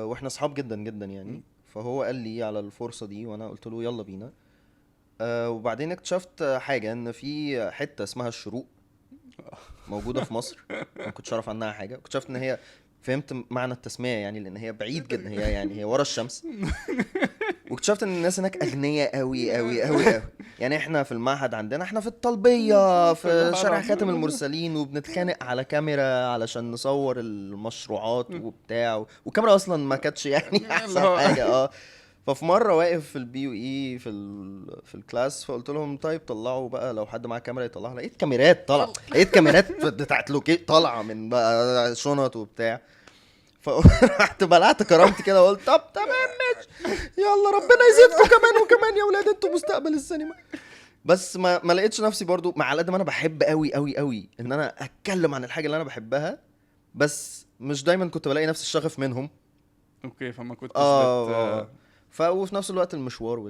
واحنا اصحاب جدا جدا مم. يعني. فهو قال لي على الفرصة دي وانا قلت له يلا بينا. وبعدين اكتشفت حاجة، ان في حتة اسمها الشروق موجودة في مصر، ما كنتش اعرف عنها حاجة. اكتشفت ان هي، فهمت معنى التسمية يعني، لان هي بعيد جدا، هي يعني هي ورا الشمس. واكتشفت ان الناس هناك اغنياء قوي قوي قوي قوي. يعني احنا في المعهد عندنا، احنا في الطلبية في في شارع خاتم الهرم. المرسلين، وبنتخانق على كاميرا علشان نصور المشروعات وبتاع، والكاميرا اصلا ما كانتش يعني اللي احسن هو حاجة. ففي مرة واقف في البي يو اي في الكلاس، فقلت لهم طيب طلعوا بقى لو حد معاه كاميرا يطلعها. لقيت كاميرات طالعة، لقيت كاميرات بتاعت لوكي طالعة من بقى شنط وبتاع. فرحت بلعت كرامتي كده وقلت طب تمام ماشي، يلا ربنا يزيدكم كمان وكمان يا ولاد، انتوا مستقبل السينما. بس ما لقيتش نفسي برضو، مع قد ما انا بحب قوي قوي قوي ان انا اتكلم عن الحاجه اللي انا بحبها، بس مش دايما كنت بلاقي نفس الشغف منهم. اوكي. فما كنتش اه وفي نفس الوقت المشوار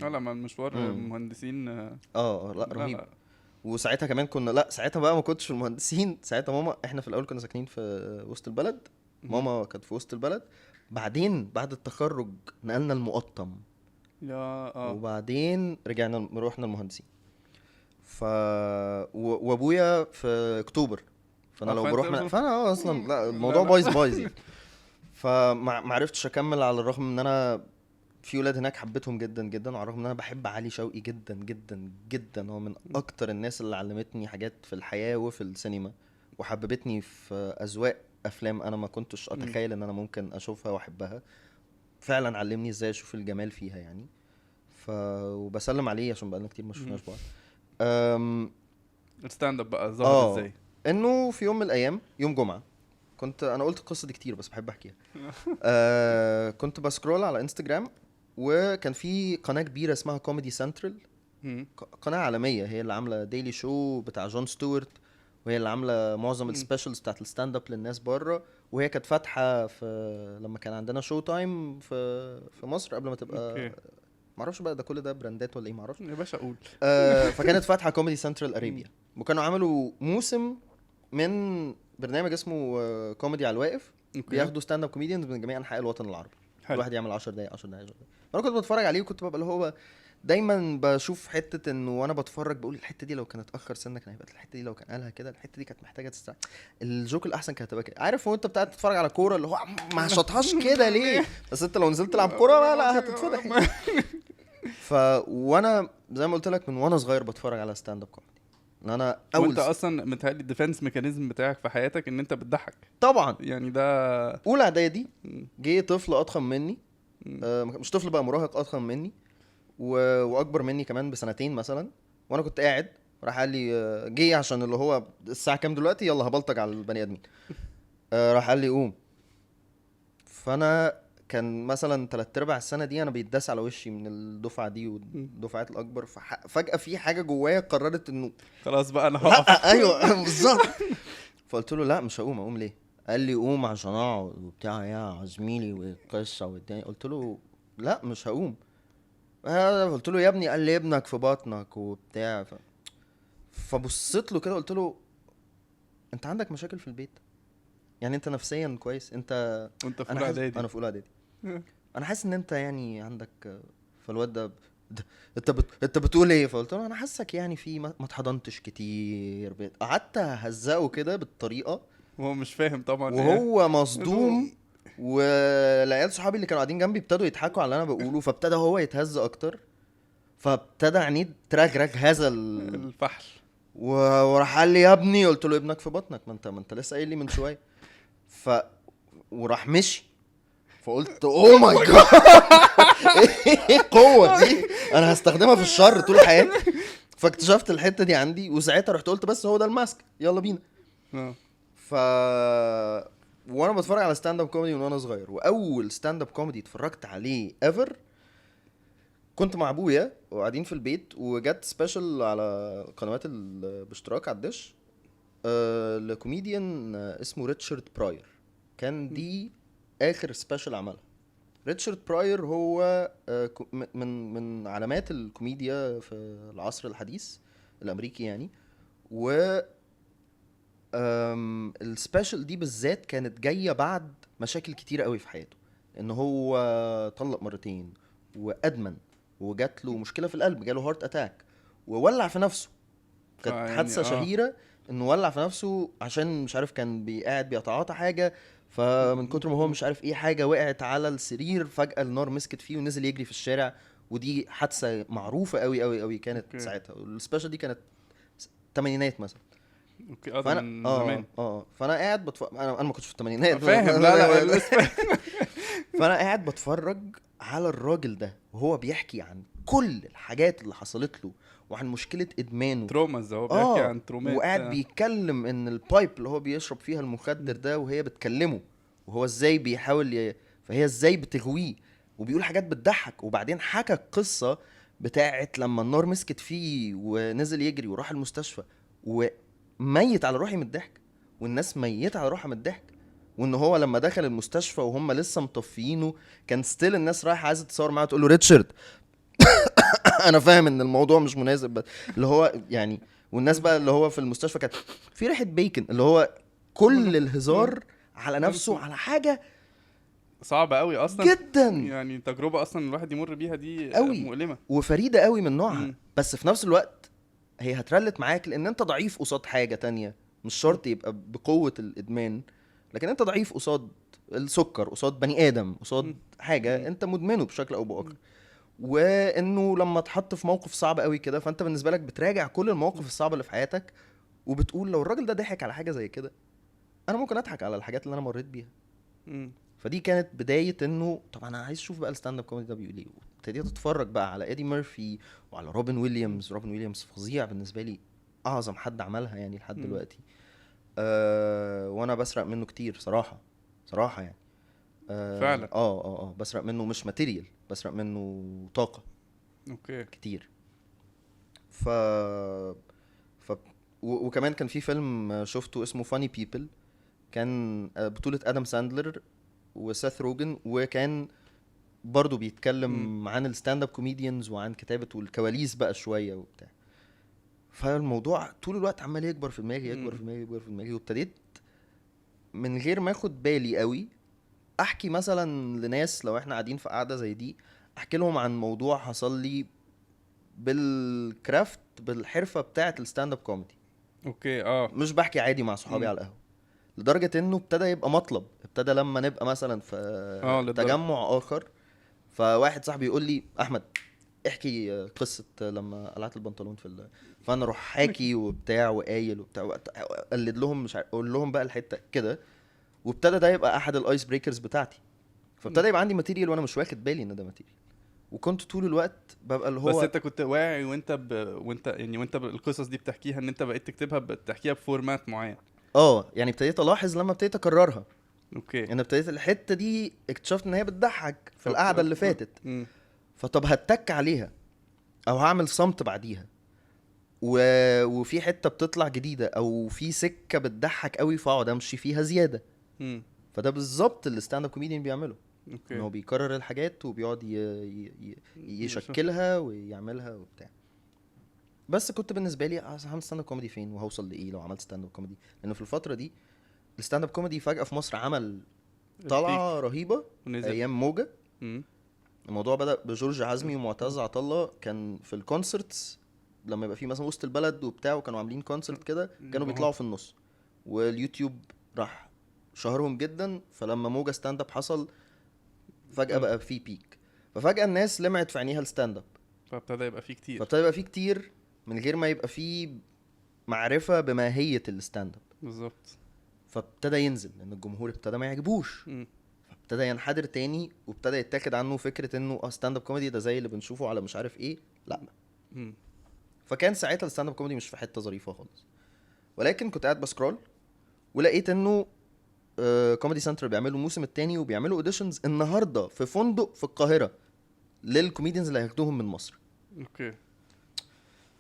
لا ما المشوار مم. مهندسين لا لا رهيب. لا. وساعتها كمان كنا، لا ساعتها بقى ما كنتش في المهندسين، ساعتها ماما، احنا في الاول كنا ساكنين في وسط البلد، ماما كانت في وسط البلد. بعدين بعد التخرج نقلنا المقطم، يا وبعدين رحنا المهندسين. وابويا في اكتوبر، فانا لو فانت بروح فانا اصلا لا الموضوع لا. بايظ يعني. فما عرفتش اكمل، على الرغم ان انا في ولاد هناك حبيتهم جدا جدا، وعلى الرغم ان انا بحب علي شوقي جدا جدا جدا. هو من اكتر الناس اللي علمتني حاجات في الحياة وفي السينما، وحببتني في اذواق افلام انا ما كنتش اتخيل ان انا ممكن اشوفها واحبها. فعلا علمني ازاي اشوف الجمال فيها يعني. وبسلم عليه عشان بقالنا كتير ما شفناش بعض. أم... الستاند اب بقى ظهر ازاي؟ انه في يوم من الايام، يوم جمعة، انا قلت القصة دي كتير بس بحب احكيها. كنت بسكرول على انستجرام، وكان في قناة كبيرة اسمها كوميدي سنترال، قناة عالمية، هي اللي عاملة ديلي شو بتاع جون ستيوارت، وهي اللي عاملة معظم السبيشلز بتاعت الستاند اب للناس بره. وهي كانت فاتحة لما كان عندنا شو تايم في مصر قبل ما تبقى معرفش بقى ده كل ده براندات ولا ايه، معرفش يا باشا اقول. فكانت فاتحة كوميدي سنترال اريبيا، وكانوا عملوا موسم من برنامج اسمه كوميدي على الواقف. بياخدوا ستاند اب كوميديانز من جميع انحاء الوطن العربي، كل واحد يعمل 10 دقايق 10 دقايق 10 دقايق. انا كنت بتفرج عليه، وكنت ببقى اللي هو دايما بشوف حته انه وانا بتفرج بقول الحته دي لو كانت اتاخر سنه كان هيبقى، الحته دي لو كان قالها كده، الحته دي كانت محتاجه تستع، الجوك الاحسن كانت هتبقى كده. عارف وانت بتاعت تتفرج على كوره اللي هو ما شاطهاش كده ليه، بس انت لو نزلت تلعب كوره لا هتتفضح. وانا زي ما قلت لك من وانا صغير بتفرج على ستاند اب كوميدي. ان انا وانت اصلا متهيألي الديفنس ميكانيزم بتاعك في حياتك ان انت بتضحك طبعا يعني. ده اولى اعدادي جه طفل اضخم مني، مش طفل بقى، مراهق اضخم مني واكبر مني كمان بسنتين مثلا، وانا كنت قاعد، راح قال لي جه عشان اللي هو الساعه كام دلوقتي، يلا هبلطج على البني ادمين. راح قال لي قوم. فانا كان مثلا 3/4 السنه دي انا بيتداس على وشي من الدفعه دي والدفعات الاكبر. فجاه في حاجه جوايا قررت انه خلاص بقى انا هقف. ايوه بالظبط. فقلت له لا مش هقوم. اقوم ليه؟ قال لي قوم عشان اقعد وبتاع يا زميلي والقصه والدنيا. قلت له لا مش هقوم. قلت له يا ابني. قال لي ابنك في بطنك وبتاع. فبصيت له كده قلت له انت عندك مشاكل في البيت يعني؟ انت نفسيا كويس؟ وانت في اولى اعدادي؟ انا في اولى اعدادي. انا حاسس ان انت يعني عندك. فالواد ده انت بتقول ايه؟ فقلت له انا حاسك يعني في ما اتحضنتش كتير. قعدت اهزقه كده بالطريقه وهو مش فاهم طبعا وهو مصدوم. والعيال صحابي اللي كانوا قاعدين جنبي ابتدوا يضحكوا على اللي انا بقوله، فابتدى هو يتهز اكتر، فابتدى عينيه ترغرغ هذا الفحل. وراح قال لي يا ابني. قلت له ابنك في بطنك، ما انت لسه قايل لي من شويه. وراح مشي. فقلت اوه ماي جاد، ايه القوه دي؟ انا هستخدمها في الشر طول حياتي. فاكتشفت الحته دي عندي، وساعتها رحت قلت بس هو ده الماسك، يلا بينا. وانا بتفرج على ستاند اب كوميدي من وانا صغير. واول ستاند اب كوميدي اتفرجت عليه ايفر كنت مع ابويا وقاعدين في البيت، وجت سبيشال على قنوات باشتراك على الدش لكوميديان اسمه ريتشارد براير. كان دي اخر سبيشال عملها. ريتشارد براير هو من علامات الكوميديا في العصر الحديث الامريكي يعني. و السبيشال دي بالذات كانت جايه بعد مشاكل كتيره قوي في حياته، ان هو طلق مرتين وادمن، وجات له مشكله في القلب، جاله هارت اتاك، وولع في نفسه. كانت حادثه شهيره انه ولع في نفسه عشان مش عارف كان قاعد بيتعاطى حاجه، فمن كتر ما هو مش عارف ايه حاجه وقعت على السرير، فجاه النار مسكت فيه ونزل يجري في الشارع. ودي حادثه معروفه قوي قوي قوي كانت ساعتها. السبيشال دي كانت الثمانينات مثلا. فانا من زمان. فانا قاعد انا ما كنتش في الثمانينات فاهم. لا فانا قاعد بتفرج على الراجل ده وهو بيحكي عن كل الحاجات اللي حصلت له وعن مشكله ادمانه، تروماز. هو بيحكي عن ترومات، وقاعد بيتكلم ان البايب اللي هو بيشرب فيها المخدر ده وهي بتكلمه، وهو ازاي بيحاول فهي ازاي بتغويه، وبيقول حاجات بتضحك. وبعدين حكى القصه بتاعت لما النار مسكت فيه ونزل يجري وراح المستشفى وميت على روحي من الضحك، والناس ميت على روحها من الضحك. وان هو لما دخل المستشفى وهم لسه مطفيينه كان ستيل الناس رايحه عايزه تتصور معاه تقول له ريتشارد. انا فاهم ان الموضوع مش مناسب بس اللي هو يعني. والناس بقى اللي هو في المستشفى كانت في ريحه بيكن، اللي هو كل الهزار على نفسه على حاجه صعبة قوي اصلا جدا يعني تجربة اصلا الواحد يمر بيها دي قوي مؤلمة. وفريده قوي من نوعها. مم. بس في نفس الوقت هي هترلت معاك لان انت ضعيف قصاد حاجه تانية، مش شرط يبقى بقوه الادمان، لكن انت ضعيف قصاد السكر، قصاد بني ادم، قصاد مم. حاجه انت مدمنه بشكل او باخر. وانه لما تحط في موقف صعب قوي كده، فانت بالنسبه لك بتراجع كل المواقف الصعبه اللي في حياتك، وبتقول لو الراجل ده ضحك على حاجه زي كده، انا ممكن اضحك على الحاجات اللي انا مريت بيها. مم. فدي كانت بدايه انه طب انا عايز اشوف بقى الستاند اب كوميدي ده بيقول ايه. ابتديت اتفرج بقى على ايدي ميرفي وعلى روبن ويليامز. روبن ويليامز فظيع بالنسبه لي، اعظم حد عملها يعني لحد مم. دلوقتي. وانا بسرق منه كتير صراحه، صراحه يعني. فعلا. بسرق منه مش ماتيريال، بسرق منه طاقه اوكي. كتير. ف ف وكمان كان في فيلم شفته اسمه فاني بيبل، كان بطولة ادم ساندلر وسيث روجن، وكان برضو مم. بيتكلم عن الستاند اب كوميديانز وعن كتابة والكواليس بقى شوية وبتاع. فالموضوع طول الوقت عمال يكبر في دماغي، يكبر في مم. دماغي، يكبر في دماغي، وابتديت من غير ما اخد بالي قوي احكي مثلا لناس لو احنا قاعدين في قعدة زي دي، احكي لهم عن موضوع حصل لي بالكرافت، بالحرفة بتاعة الستاند اب كوميدي. اوكي. اه. مش بحكي عادي مع صحابي مم. على القهوة، لدرجة انه ابتدى يبقى مطلب. ابتدى لما نبقى مثلا اه في للدرجة. تجمع اخر، فواحد صاحبي يقول لي احمد احكي قصة لما قلعت البنطلون فانا اروح حاكي وبتاع وقايل وبتاع اقلد لهم، مش اقول لهم بقى الحتة كده. وابتدى ده يبقى احد الايس بريكرز بتاعتي، فابتدى يبقى عندي ماتيريال وانا مش واخد بالي ان ده ماتيريال. وكنت طول الوقت ببقى اللي بس هو انت كنت واعي وانت القصص دي بتحكيها ان انت بقيت تكتبها بتحكيها بفورمات معين. يعني ابتديت الاحظ لما ابتديت اكررها. اوكي. انا ابتديت الحتة دي اكتشفت ان هي بتضحك في فبت... القعدة اللي فاتت، مم. فطب هتك عليها او هعمل صمت بعديها. وفي حته بتطلع جديده او في سكه بتضحك قوي فاقعد امشي فيها زياده. مم. فده بالظبط اللي ستاند اب كوميديان بيعمله، ان اوكي. هو بيكرر الحاجات وبيقعد شوف. يشكلها ويعملها وبتاع. بس كنت بالنسبه لي هعمل ستاند اب كوميدي فين وهوصل لايه لو عملت ستاند اب كوميدي؟ لانه في الفتره دي الستاند اب كوميدي فجاه في مصر عمل طلعه البيك رهيبه. ونزل. ايام موجه مم. الموضوع بدأ بجورج عزمي ومعتز عطله، كان في الكونسرتس لما يبقى في مثلا وسط البلد وبتاع وكانوا عاملين كونسرت كده، كانوا يبقى هو. بيطلعوا في النص. واليوتيوب راح شهرهم جدا، فلما موجة ستاند اب حصل فجأة مم. بقى في بيك، ففجأة الناس لمعت في عينيها الستاند اب، فابتدى يبقى فيه كتير. فابتدى يبقى فيه كتير من غير ما يبقى فيه معرفة بماهية الستاند اب. بالظبط. فابتدى ينزل لان الجمهور ابتدى ما يعجبوش، مم. ابتدى ينحدر تاني، وابتدى يتاخد عنه فكرة انه ستاند اب كوميدي ده زي اللي بنشوفه على مش عارف ايه. لا، مم. فكان ساعتها الستاند اب كوميدي مش في حته ظريفه خالص. ولكن كنت قاعد بسكرول ولقيت انه كوميدي سنترال بيعملوا الموسم الثاني وبيعملوا اوديشنز النهارده في فندق في القاهره للكوميديانز اللي هياخدوهم من مصر. اوكي.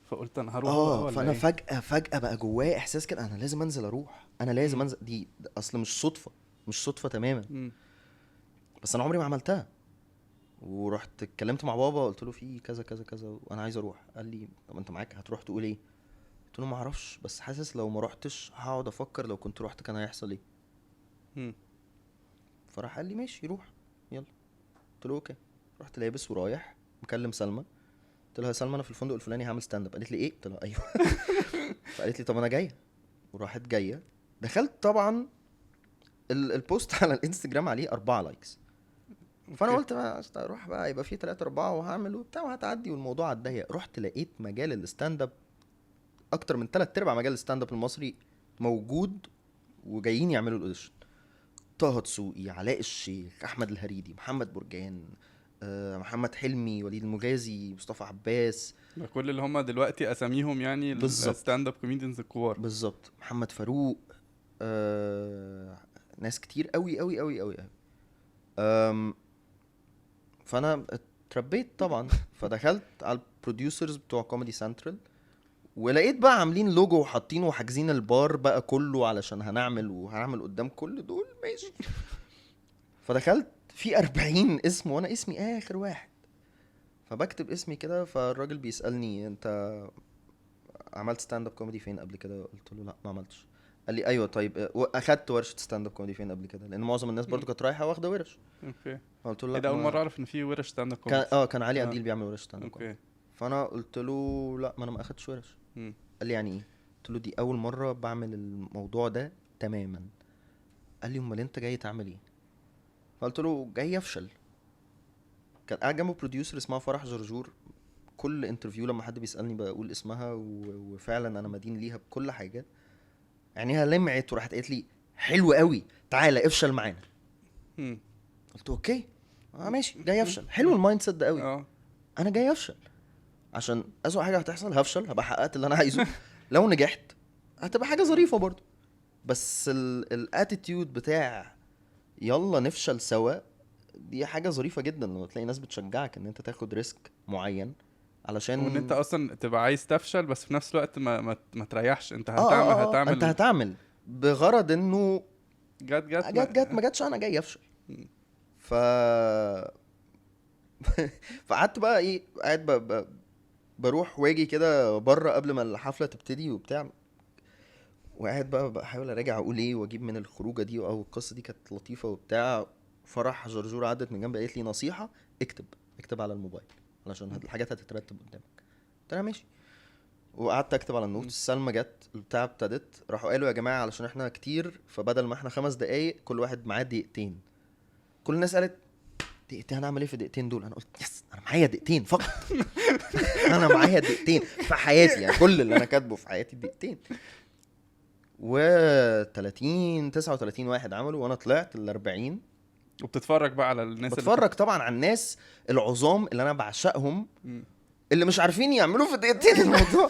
فقلت انا هروح بقى ولا فانا ايه؟ فجاه بقى جوايا احساس كده انا لازم انزل اروح، انا لازم مم. انزل. دي اصل مش صدفه، مش صدفه تماما. مم. بس انا عمري ما عملتها. ورحت اتكلمت مع بابا قلت له في كذا كذا كذا وانا عايز اروح. قال لي طب انت معاك هتروح تقول ايه؟ قلت له ما اعرفش، بس حاسس لو ما رحتش هقعد افكر لو كنت رحت كان هيحصل ايه. مم. فراح قال لي ماشي روح يلا. قلت له اوكي. رحت لابس ورايح مكلم سلمى، قلت لها يا سلمى انا في الفندق الفلاني هعمل ستاند اب. قالت لي ايه؟ قلت لها ايوه. فقالت لي طب انا جايه. وراحت جايه. دخلت طبعا البوست على الانستجرام عليه 4 لايكس. فانا اوكي. قلت بقى اروح بقى يبقى فيه 3 4 وهعمل وبتاع وهتعدي والموضوع على الضيق. رحت لقيت مجال الستاند اب اكتر من 3/4 مجال الستاند اب المصري موجود وجايين يعملوا الاوديشن. طه دسوقي، علاء الشيخ، احمد الهريدي، محمد برجان، محمد حلمي، وليد المجازي، مصطفى عباس. ده كل اللي هم دلوقتي اساميهم يعني بالظبط، الستاند اب كوميديانز الكبار. بالظبط. محمد فاروق. ناس كتير قوي قوي قوي قوي قوي. فانا اتربيت طبعا. فدخلت على البروديوسرز بتوع كوميدي سنترال ولقيت بقى عاملين لوجو وحاطينه وحاجزين البار بقى كله علشان هنعمل قدام كل دول ماشي. فدخلت في 40 اسم وانا اسمي اخر واحد. فبكتب اسمي كده، فالراجل بيسألني انت عملت ستاند اب كوميدي فين قبل كده؟ قلت له لا ما عملتش. قال لي ايوه طيب اخدت ورشه ستاند اب كوميدي فين قبل كده؟ لان معظم الناس برضو كانت رايحه واخده ورش. اوكي. قلت له ايه لا ده، اول مره ما اعرف ان في ورش ستاند اب كان كوميدي. كان علي قنديل بيعمل ورش ستاند اب كوميدي. اوكي. فانا قلت له لا ما انا ما اخدتش ورش. مم. قال لي يعني ايه؟ قلت له دي اول مره بعمل الموضوع ده تماما. قال لي امال انت جاي تعمل ايه؟ فقلت له جاي افشل. كان قاعد جنبه بروديوسر اسمها فرح جرجور، كل انترفيو لما حد بيسالني بقول اسمها وفعلا انا مدين ليها بكل حاجه. عينيها لمعت وراحت قالت لي حلو قوي تعالى افشل معانا. مم. قلت اوكي ماشي جاي افشل. حلو المايند سيت ده قوي. اه. انا جاي افشل عشان اسوأ حاجه هتحصل هفشل، هبقى حققت اللي انا عايزه. لو نجحت هتبقى حاجه ظريفه برضو. بس الاتيتيود بتاع يلا نفشل سوا دي حاجه ظريفه جدا لما تلاقي ناس بتشجعك ان انت تاخد ريسك معين علشان وان انت اصلا تبقى عايز تفشل بس في نفس الوقت ما تريحش، انت انت هتعمل بغرض انه جت ما جاتش انا جاي افشل. مم. ف فقعدت بقى ايه قاعد بروح واجي كده بره قبل ما الحفله تبتدي وبتاع، وقاعد بقى بحاول اراجع اقول ايه واجيب من الخروجه دي او القصه دي كانت لطيفه وبتاع. فرح جرجور عدت من جنبي قالت لي نصيحه اكتب على الموبايل علشان الحاجات هتترتب قدامك. قلت لها ماشي. وقعدت اكتب على النوت. سلمى جت البتاع ابتدت، راحوا قالوا يا جماعه علشان احنا كتير فبدل ما احنا 5 دقايق كل واحد معاه دقيقتين. كل الناس قالت دقيقتين هنعمل ايه في دقيقتين دول؟ انا قلت يس انا معايا دقيقتين فقط. انا معايا دقيقتين في حياتي، يعني كل اللي انا كاتبه في حياتي دقيقتين. و 30 39 واحد عملوا وانا طلعت ال 40. وبتتفرج بقى على الناس بتفرج طبعا على الناس العظام اللي انا بعشقهم مم. اللي مش عارفين يعملوا في دقيقتين الموضوع.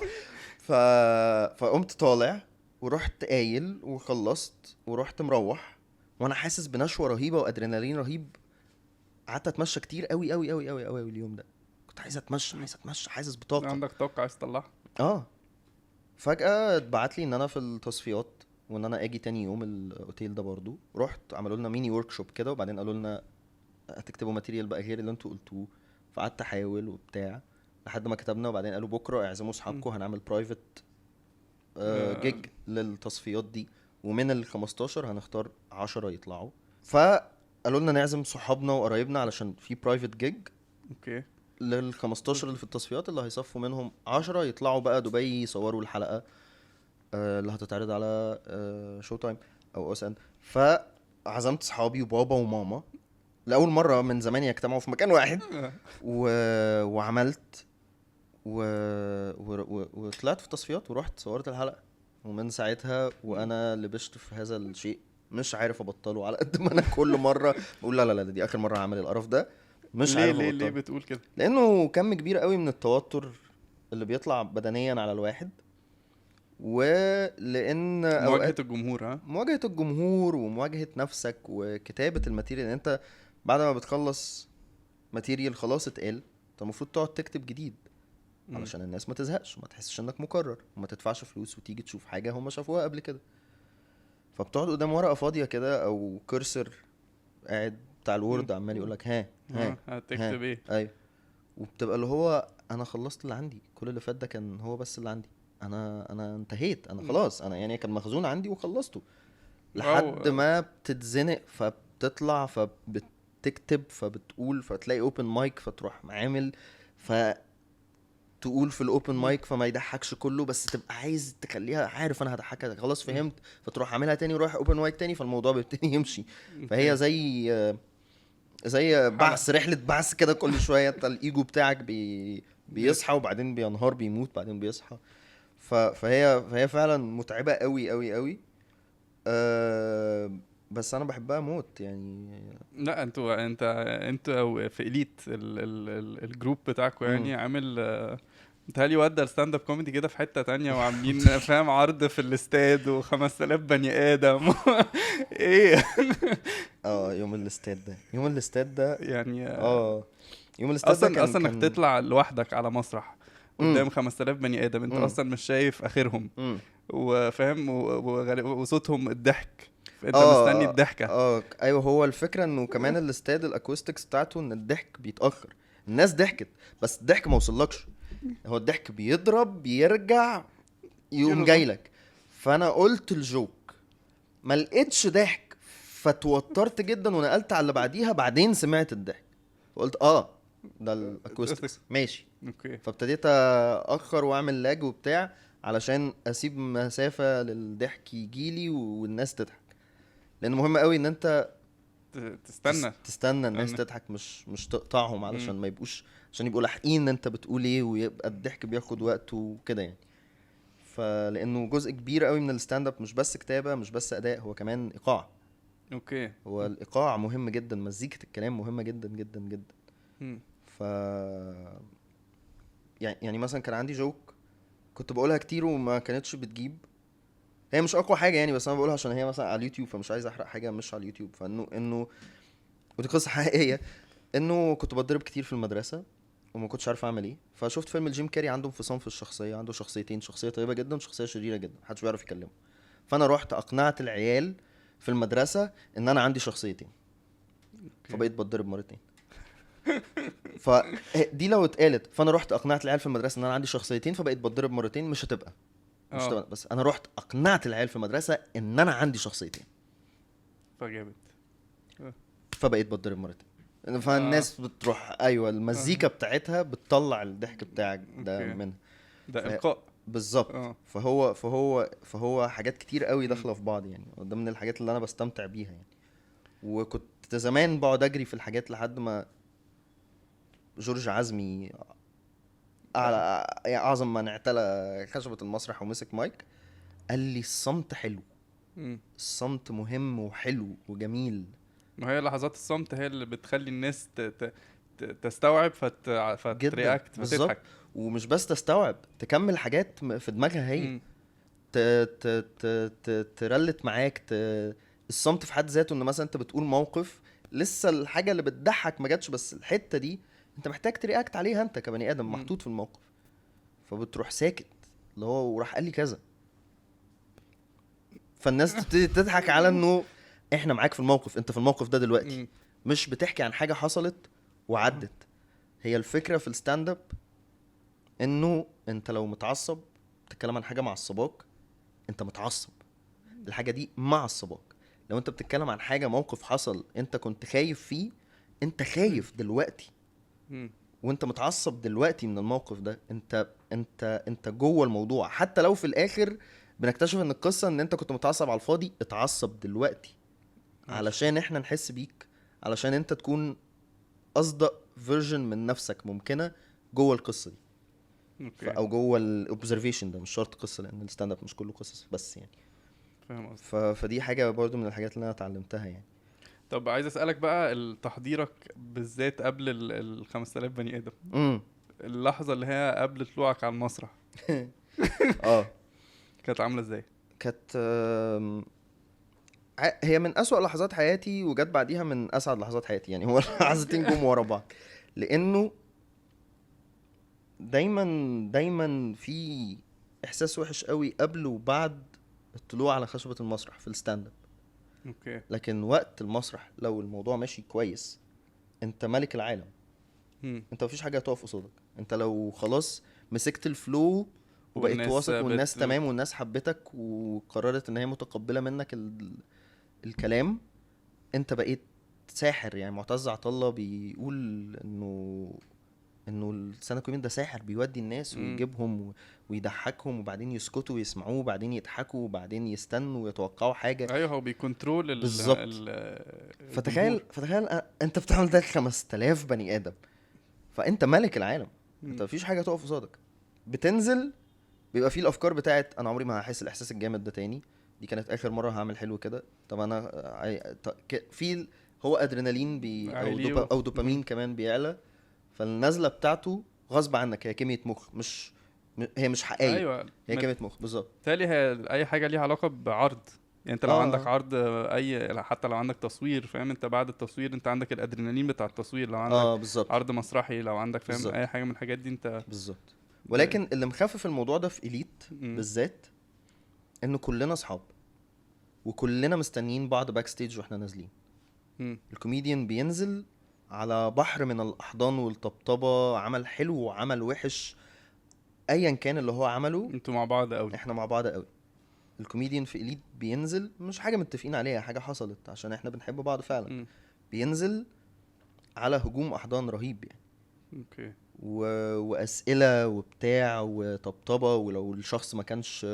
فقمت طالع ورحت قايل وخلصت ورحت مروح وانا حاسس بنشوة رهيبة وادرينالين رهيب. قعدت اتمشى كتير قوي قوي قوي قوي قوي اليوم ده. كنت عايز اتمشى حاسس بطاقة. عندك طاقه عايز تطلعها. فجأة اتبعت لي ان انا في التصفيات وان انا اجي تاني يوم الاوتيل ده برضو. رحت عملوا لنا ميني ورك شوب كده وبعدين قالوا لنا هتكتبوا ماتيريال بقى غير اللي انتوا قلتوه. فقعدت احاول وبتاع لحد ما كتبنا وبعدين قالوا بكره اعزموا اصحابكم هنعمل برايفت جيج للتصفيات دي ومن ال 15 هنختار 10 يطلعوا. فقالوا لنا نعزم صحابنا وقرايبنا علشان في برايفت جيج اوكي. لل 15 اللي في التصفيات اللي هيصفوا منهم 10 يطلعوا بقى دبي يصوروا الحلقه اللي هتتعرض على شو تايم او اس ان. فعزمت صحابي وبابا وماما لاول مره من زمان يجتمعوا في مكان واحد وعملت وطلعت في التصفيات ورحت صورت الحلقه. ومن ساعتها وانا لبشت في هذا الشيء مش عارف ابطله على قد ما انا كل مره بقول لا لا لا دي اخر مره هعمل القرف ده. مش عارف ليه ابطله. بتقول كده؟ لانه كم كبير قوي من التوتر اللي بيطلع بدنيا على الواحد ولان مواجهه الجمهور. مواجهه الجمهور ومواجهه نفسك وكتابه الماتيريال. انت بعد ما بتخلص ماتيريال خلاص اتقال انت المفروض تقعد تكتب جديد علشان الناس ما تزهقش وما تحسش انك مكرر وما تدفعش فلوس وتيجي تشوف حاجه هم شافوها قبل كده. فبتقعد قدام ورقه فاضيه كده او كرسر قاعد بتاع الوورد عمال يقول لك ها هتكتب ايه. ايوه. وبتبقى اللي هو انا خلصت اللي عندي. كل اللي فات ده كان هو بس اللي عندي. انا انتهيت. انا خلاص انا يعني كان مخزون عندي وخلصته لحد ما بتتزنق فبتطلع فبتكتب فبتقول فتلاقي اوبن مايك فتروح عامل فتقول في الاوبن مايك فما يضحكش كله بس تبقى عايز تخليها عارف انا هضحكها خلاص فهمت فتروح عاملها تاني ورايح اوبن مايك تاني فالموضوع بيبتدي يمشي. فهي زي بعث رحله بعث كده كل شويه انت الايجو بتاعك بيصحى وبعدين بينهار بيموت بعدين بيصحى. فهي فعلا متعبه قوي قوي قوي. بس انا بحبها موت يعني. لا انتوا في إليت الجروب بتاعكم يعني عامل متهيألي ودى الستاند اب كوميدي كده في حتة تانية وعاملين فاهم عرض في الاستاد و5000 بني آدم. ايه يوم الاستاد ده يعني يوم الاستاد ده اصلا انك تطلع لوحدك على مسرح قدام 5000 بني آدم انت اصلا مش شايف اخرهم وفاهم وصوتهم الضحك انت مستني الضحكة. ايوه هو الفكرة انه كمان الاستاد الاكوستكس بتاعته ان الضحك بيتأخر. الناس ضحكت بس الضحك ما وصلكش. هو الضحك بيضرب بيرجع يقوم جايلك. فانا قلت الجوك ما لقيتش ضحك، فتوترت جدا ونقلت على اللي بعديها. بعدين سمعت الضحك وقلت ده الاكوستكس ماشي. اوكي. فابتديت اخر واعمل لاج وبتاع علشان اسيب مسافة للضحك يجيلي والناس تضحك، لان مهم قوي ان انت تستنى تستنى الناس تستنى. تضحك، مش تقطعهم، علشان مم. ما يبقوش، عشان يبقوا لاحقين ان انت بتقول ايه، ويبقى الضحك بياخد وقت وكده يعني. فلانه جزء كبير قوي من الستاند اب مش بس كتابة، مش بس اداء، هو كمان ايقاع. اوكي. هو الايقاع مهم جدا، مزيكة الكلام مهمة جدا جدا جدا. مم. ف يعني مثلا كان عندي جوك كنت بقولها كتير وما كانتش بتجيب. هي مش اقوى حاجه يعني، بس انا بقولها عشان هي مثلا على اليوتيوب، فمش عايز احرق حاجه مش على اليوتيوب. فانه ودي قصه حقيقيه. انه كنت بتضرب كتير في المدرسه وما كنتش عارف اعمل ايه. فشفت فيلم الجيم كاري، عنده انفصام في الشخصيه، عنده شخصيتين، شخصيه طيبه جدا وشخصيه شريره جدا، محدش بيعرف يكلمه. فانا رحت اقنعت العيال في المدرسه ان انا عندي شخصيتين، اوكي. فبقيت بتضرب مرتين. فدي لو اتقالت فانا رحت اقنعت العيال في المدرسه ان انا عندي شخصيتين فبقيت بتضرب مرتين، مش اه هتبقى. بس انا رحت اقنعت العيال في المدرسه ان انا عندي شخصيتين فجابت. فبقيت بتضرب مرتين. اه فالناس بتروح ايوه المزيكا اه بتاعتها بتطلع الضحك بتاعك ده اوكي. منها. ده ف... القاء. بالظبط. اه. فهو حاجات كتير قوي مم. داخله في بعض يعني، ده من الحاجات اللي انا بستمتع بيها يعني. وكنت زمان بقعد اجري في الحاجات لحد ما جورج عزمي، اعلى يعني اعظم من اعتلى خشبة المسرح ومسك مايك، قال لي الصمت حلو، مم. الصمت مهم وحلو وجميل. ما هي لحظات الصمت هي اللي بتخلي الناس تستوعب جدا فترياكت بالظبط. فتضحك. ومش بس تستوعب، تكمل حاجات في دماغها هي، مم. ت... ت... ترلت معاك. الصمت في حد ذاته، ان مثلا انت بتقول موقف لسه الحاجه اللي بتضحك ما جاتش، بس الحته دي انت محتاج ترياكت عليها انت كبني ادم مم. محطوط في الموقف، فبتروح ساكت اللي هو وراح قال لي كذا. فالناس تبتدي تضحك على انه احنا معاك في الموقف، انت في الموقف ده دلوقتي، مم. مش بتحكي عن حاجه حصلت وعدت. هي الفكره في الستاند اب انه انت لو متعصب بتتكلم عن حاجه معصباك، انت متعصب، الحاجه دي معصباك. لو انت بتتكلم عن حاجه موقف حصل انت كنت خايف فيه، انت خايف دلوقتي مم. وانت متعصب دلوقتي من الموقف ده. انت جوه الموضوع، حتى لو في الاخر بنكتشف ان القصه ان انت كنت متعصب على الفاضي. اتعصب دلوقتي ماشي. علشان احنا نحس بيك، علشان انت تكون اصدق فيرجن من نفسك ممكنه جوه القصه دي، اوكي. او جوه الاوبزرفيشن ده. مش شرط قصه، لان الستاند اب مش كله قصص بس يعني. فاهم قصدي. فدي حاجه برضو من الحاجات اللي انا اتعلمتها يعني. طب عايز اسالك بقى تحضيرك بالذات قبل ال 5000 بني ادم، امم اللحظه اللي هي قبل طلوعك على المسرح اه كانت عامله ازاي؟ كانت هي من أسوأ لحظات حياتي، وجت بعديها من أسعد لحظات حياتي يعني. هو لحظتين جم ورا بعض، لأنه دايما في إحساس وحش قوي قبل وبعد الطلوع على خشبة المسرح في الستاند اب. اوكي. لكن وقت المسرح لو الموضوع ماشي كويس، انت ملك العالم، مم. انت مفيش حاجة هتقف قصادك. انت لو خلاص مسكت الفلو وبقيت والناس واثق والناس تمام والناس حبتك وقررت ان هي متقبلة منك الكلام، انت بقيت ساحر يعني. معتز عطله بيقول انه السنة كومين ده ساحر، بيودي الناس مم. ويجيبهم ويضحكهم وبعدين يسكتوا ويسمعوه وبعدين يضحكوا وبعدين يستنوا ويتوقعوا حاجة. ايوه هو بيكنترول بالظبط. الجمهور. فتخيل انت بتعمل ده 5000 بني ادم، فانت ملك العالم، انت مم. مفيش حاجة تقف قصادك. بتنزل بيبقى فيه الافكار بتاعت انا عمري ما هحس الاحساس الجامد ده تاني، دي كانت اخر مره هعمل حلو كده. طب انا هو ادرينالين عالي او مم. دوبامين كمان بيعلى. فالنزله بتاعته غصب عنك، هي كميه مخ، هي مش حقايق، ايوه هي كميه مخ بالظبط. بالتالي هي اي حاجه ليها علاقه بعرض. يعني انت لو عندك اه عرض اي حتى لو عندك تصوير فاهم، انت بعد التصوير انت عندك الادرينالين بتاع التصوير. لو عندك بالظبط عرض مسرحي، لو عندك فاهم اي بالظبط حاجه من الحاجات دي انت بالظبط. ب... ولكن اللي مخفف الموضوع ده في إليت مم. بالذات انه كلنا اصحاب، وكلنا مستنيين بعض باك ستيج واحنا نازلين. مم. الكوميديان بينزل على بحر من الاحضان والطبطبه، عمل حلو وعمل وحش، ايا كان اللي هو عمله، انتوا مع بعض قوي. احنا مع بعض قوي. الكوميديان في إليت بينزل مش حاجة متفقين عليها، حاجة حصلت عشان احنا بنحب بعض فعلا. مم. بينزل على هجوم أحضان رهيب يعني، اوكي. وأسئلة وبتاع وطبطبة، ولو الشخص ما كانش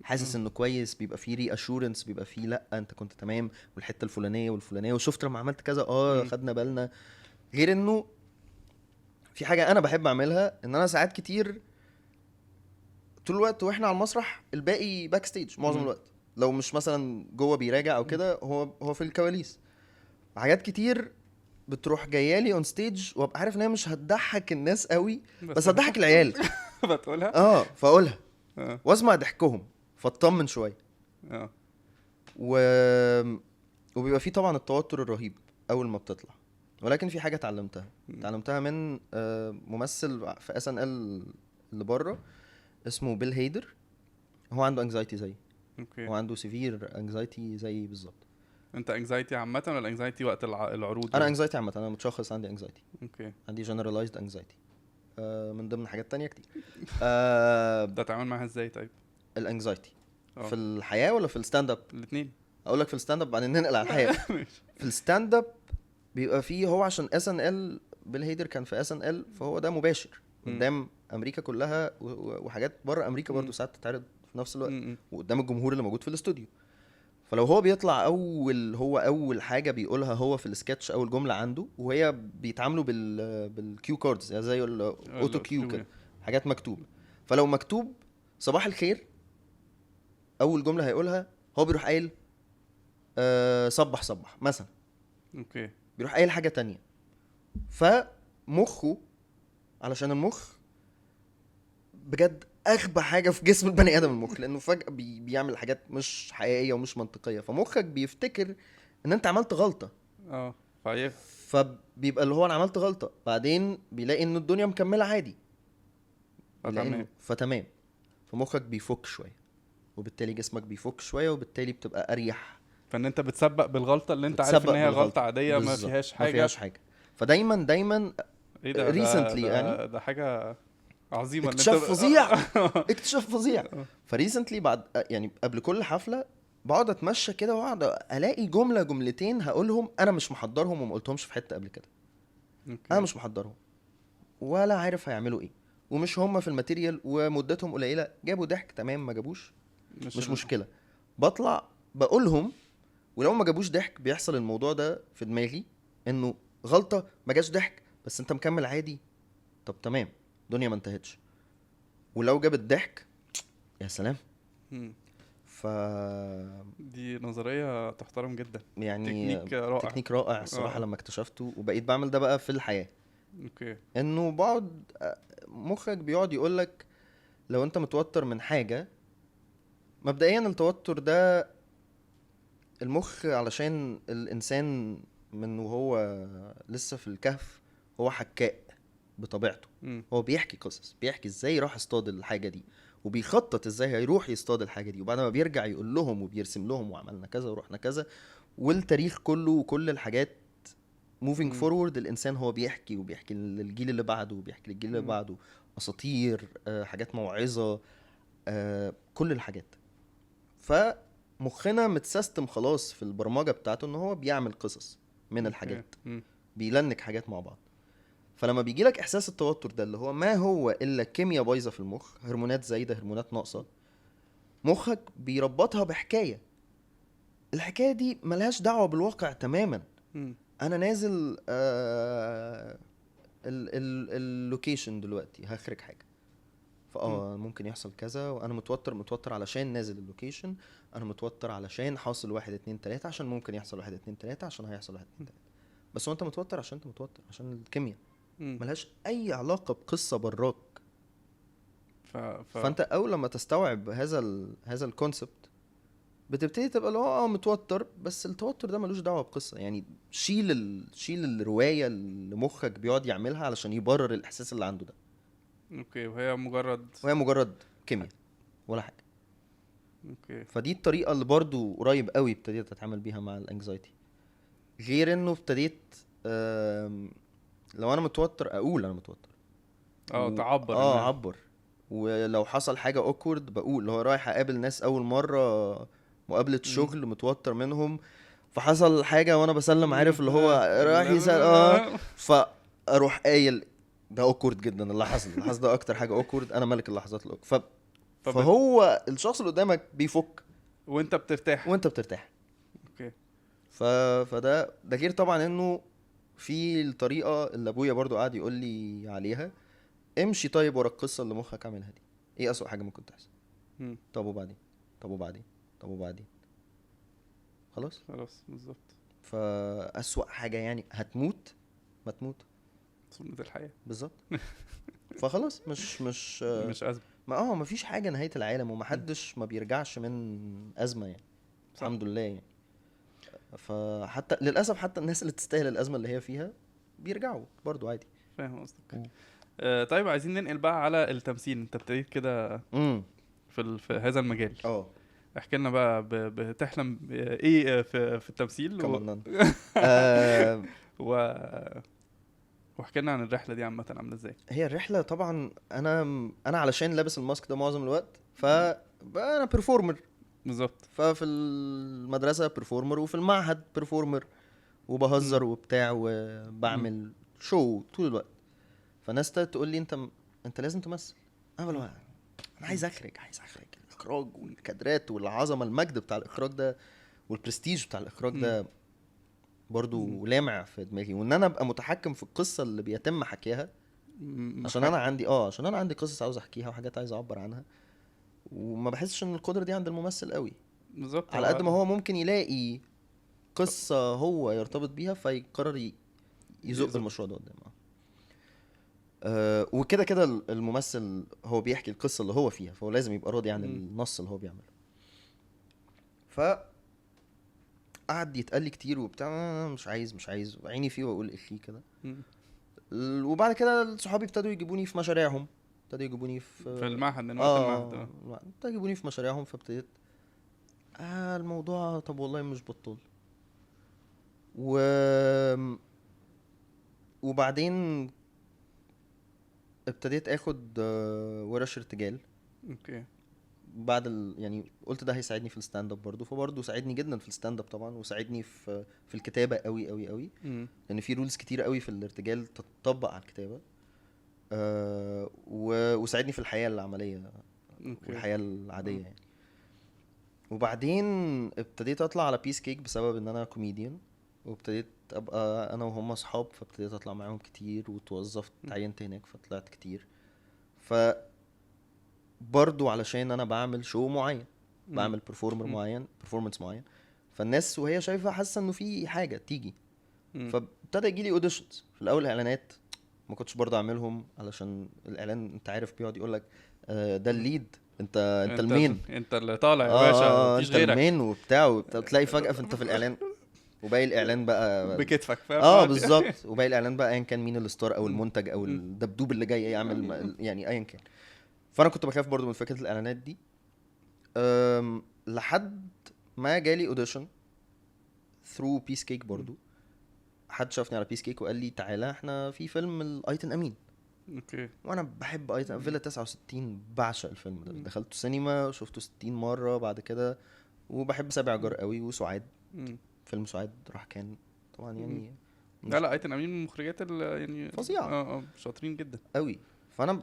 حاسس مم. انه كويس بيبقى فيه ري اشورنس، بيبقى فيه لا انت كنت تمام، والحتة الفلانية والفلانية وشفت لما عملت كذا مم. خدنا بالنا. غير انه في حاجة انا بحب اعملها، ان انا ساعات كتير طول الوقت واحنا على المسرح الباقي باك ستيج معظم مم. الوقت، لو مش مثلا جوه بيراجع او كده هو في الكواليس. حاجات كتير بتروح جايالي اون ستيج وابقى عارف ان هي مش هتضحك الناس قوي، بس هتضحك العيال. بتقولها. فاقولها اه. واسمع ضحكهم فاطمن شويه. اه. و... وبيبقى فيه طبعا التوتر الرهيب اول ما بتطلع، ولكن في حاجه اتعلمتها من ممثل في اس ان ال اللي بره اسمه بيل هيدر. هو عنده انكزايتي زي، اوكي. هو عنده سيفير انكزايتي زي بالظبط. انت انكزايتي عامه ولا انكزايتي وقت العروض انا انكزايتي عامه، انا متشخص عندي انكزايتي، اوكي. عندي جنرالايزد انكزايتي من ضمن حاجات تانية كتير. بتتعامل معاها ازاي طيب؟ الانكزايتي اه. في الحياه ولا في الستاند اب؟ الاثنين. اقول لك في الستاند اب بعدين ننقل على الحياه. في الستاند اب بيبقى فيه، هو عشان اس ان ال بيل هيدر كان في اس ان ال، فهو ده مباشر قدام امريكا كلها وحاجات بره امريكا برضو ساعات تتعرض في نفس الوقت، وقدام الجمهور اللي موجود في الاستوديو. فلو هو بيطلع اول حاجه بيقولها هو في السكتش، اول جمله عنده، وهي بيتعاملوا بالكيو كاردز يعني زي الاوتو كيو كده، حاجات مكتوبه. فلو مكتوب صباح الخير اول جمله هيقولها، هو بيروح قايل صبح صبح مثلا، اوكي. بيروح قايل حاجه تانية. فمخه، علشان المخ بجد اغبى حاجه في جسم البني ادم المخ، لانه فجاه بيعمل حاجات مش حقيقيه ومش منطقيه، فمخك بيفتكر ان انت عملت غلطه. اه. فايه. فبيبقى اللي هو انا عملت غلطه، بعدين بيلاقي ان الدنيا مكمله عادي، بيلاقي فتمام. انه فتمام. فمخك بيفك شويه، وبالتالي جسمك بيفك شويه، وبالتالي بتبقى اريح. فان انت بتسبق بالغلطه اللي انت عارف بتسبق ان هي غلطه بالغلطه عاديه ما بالظبط، فيهاش ما حاجه. فيهاش حاجه. فدايما ايه ده ريسنتلي يعني ده حاجه عظيمه اللي انت اكتشاف فظيع، اكتشاف فظيع. فريسنتلي بعد يعني قبل كل حفله بقعد اتمشى كده واقعد الاقي جمله جملتين هقولهم انا مش محضرهم وما قلتهمش في حته قبل كده. انا اوكي. مش محضرهم ولا عارف هيعملوا ايه، ومش هم في الماتيريال ومدتهم قليله، جابوا ضحك تمام، ما جابوش مش مشكله، بطلع بقولهم. ولو ما جابوش ضحك بيحصل الموضوع ده في دماغي، انه غلطه ما جاش ضحك بس انت مكمل عادي، طب تمام، الدنيا ما انتهتش. ولو جابت ضحك يا سلام. مم. ف دي نظريه تحترم جدا. يعني تكنيك رائع. تكنيك رائع الصراحه اه. لما اكتشفته، وبقيت بعمل ده بقى في الحياه. اوكي. انه بقعد مخك بيقعد يقولك لو انت متوتر من حاجه، مبدئيا التوتر ده المخ علشان الانسان من وهو لسه في الكهف هو حكاء بطبيعته. مم. هو بيحكي قصص، بيحكي ازاي راح اصطاد الحاجه دي، وبيخطط ازاي هيروح يصطاد الحاجه دي، وبعد ما بيرجع يقول لهم وبيرسم لهم وعملنا كذا ورحنا كذا، والتاريخ كله وكل الحاجات moving مم. forward. الانسان هو بيحكي، وبيحكي للجيل اللي بعده، وبيحكي للجيل اللي مم. بعده اساطير، حاجات موعظه، كل الحاجات. فمخنا متسيستم خلاص في البرمجه بتاعته ان هو بيعمل قصص من اوكي. الحاجات، مم. بيلنك حاجات مع بعض. فلما بيجي لك احساس التوتر ده اللي هو ما هو الا كيمياء بايظه في المخ، هرمونات زايده، هرمونات ناقصه، مخك بيربطها بحكايه. الحكايه دي ملهاش دعوه بالواقع تماما. مم. انا نازل اللوكيشن دلوقتي هخرج حاجه، ممكن يحصل كذا، وانا متوتر علشان نازل اللوكيشن، انا متوتر علشان حاصل 1 2 3، عشان ممكن يحصل 1 2 3، عشان هيحصل 1 2 3. بس هو انت متوتر عشان انت متوتر عشان الكيمياء، مم. ملهاش اي علاقه بقصه براك. ف... فانت اول لما تستوعب هذا الكونسبت بتبتدي تبقى اللي هو متوتر، بس التوتر ده ملوش دعوه بقصه. يعني شيل الروايه اللي مخك بيقعد يعملها علشان يبرر الاحساس اللي عنده ده، اوكي. وهي مجرد. وهي مجرد كيمياء ولا حاجه. اوكي. فدي الطريقه اللي برضو قريب قوي ابتديت اتعامل بيها مع الانكزايتي. غير انه ابتديت لو انا متوتر اقول انا متوتر تعبر انها. اعبر. ولو حصل حاجه اوكورد بقول اللي هو رايح اقابل ناس اول مره، مقابله شغل، متوتر منهم، فحصل حاجه وانا بسلم، عارف اللي هو رايح يسال فاروح قايل ده اوكورد جدا اللي حصل، ده اكتر حاجه اوكورد، انا ملك اللحظات فهو الشخص اللي قدامك بيفك وانت بترتاح. وانت بترتاح. اوكي. فده غير طبعا انه في الطريقه اللي ابويا برضو قاعد يقول لي عليها، امشي طيب ورا القصه اللي مخك عاملها دي، ايه اسوأ حاجه ممكن تحصل؟ مم. طب وبعدين، طب وبعدين، طب وبعدين، خلاص. خلاص بالظبط. فأسوأ حاجه يعني هتموت، ما تموت سنة الحياة. بالظبط. فخلاص مش مش أزمة. ما مفيش حاجه نهايه العالم، ومحدش ما بيرجعش من ازمه يعني، صح. الحمد لله يعني. فحتى للاسف حتى الناس اللي تستاهل الازمه اللي هي فيها بيرجعوا برضو عادي. فاهم قصدك. طيب عايزين ننقل بقى على التمثيل. انت ابتديت كده في هذا المجال. احكي لنا بقى بتحلم ايه في التمثيل كمان واحكي لنا عن الرحله دي عامه عامله ازاي. هي الرحله طبعا انا علشان لابس الماسك ده معظم الوقت، فانا بيرفورمر بالظبط. ففي المدرسه بيرفورمر، وفي المعهد بيرفورمر، وبهزر وبتاع وبعمل شو طول الوقت. فالناس تقول لي انت لازم تمثل. انا عايز اخرج الاخراج والكادرات والعظمه، المجد بتاع الاخراج ده والبرستيج بتاع الاخراج ده برضو لامع في دماغي، وان انا ابقى متحكم في القصه اللي بيتم حكيها، عشان انا عندي قصص عاوز احكيها وحاجات عايز اعبر عنها، وما بحسش ان القدره دي عند الممثل قوي. بالظبط. على قد ما هو ممكن يلاقي قصه هو يرتبط بيها فيقرر يزق المشروع ده قدام. وكده كده الممثل هو بيحكي القصه اللي هو فيها، فهو لازم يبقى راضي عن النص اللي هو بيعمله. قعد يتقال لي كتير وبتاع، مش عايز عيني فيه واقول ايه كده. وبعد كده صحابي ابتدوا يجيبوني في مشاريعهم، ابتدوا يجيبوني في المعهد من وقت المعهد. ابتدوا يجيبوني في مشاريعهم، فابتديت الموضوع طب والله مش بطال. وبعدين ابتديت اخد ورش ارتجال. اوكي. بعد يعني قلت ده هيساعدني في الستاند اب برضه، فبرضه ساعدني جدا في الستاند اب طبعا، وساعدني في الكتابه قوي قوي قوي، لان في رولز كتير قوي في الارتجال تطبق على الكتابه. وساعدني في الحياه العمليه والحياه العاديه يعني. وبعدين ابتديت اطلع على بيس كيك بسبب ان انا كوميديان، وابتديت ابقى انا وهم اصحاب، فابتديت اطلع معاهم كتير، وتوظفت عينت هناك فطلعت كتير. برضو علشان انا بعمل شو معين، بعمل performance معين، فالناس وهي شايفه حاسه انه في حاجه تيجي. فابتدى يجي لي اوديشنز. في الاول اعلانات ما كنتش برضو اعملهم، علشان الاعلان انت عارف بيقعد يقول لك ده الليد، انت المين، انت اللي طالع يا باشا، مفيش غيرك، انت المين وبتاع تلاقي فجاه انت في الاعلان، وباقي الاعلان بقى بكتفك، فاهم؟ بالظبط. وباقي الاعلان بقى ايا كان مين الستار او المنتج او الدبدوب اللي جاي يعمل يعني ايا كان. فانا كنت بخاف برضو من فكره الاعلانات دي، لحد ما جالي اوديشن ثرو بيس كيك. برضو حد شافني على بيس كيك وقال لي تعالى احنا في فيلم الايتن امين. اوكي. وانا بحب ايتن فيلا 69، بعشق الفيلم ده، دخلته سينما شفته 60 مره بعد كده. وبحب سابع جار قوي، وسعاد فيلم سعاد راح كان طبعا يعني لا ايتن امين من المخرجات يعني فظيعه، شاطرين جدا قوي.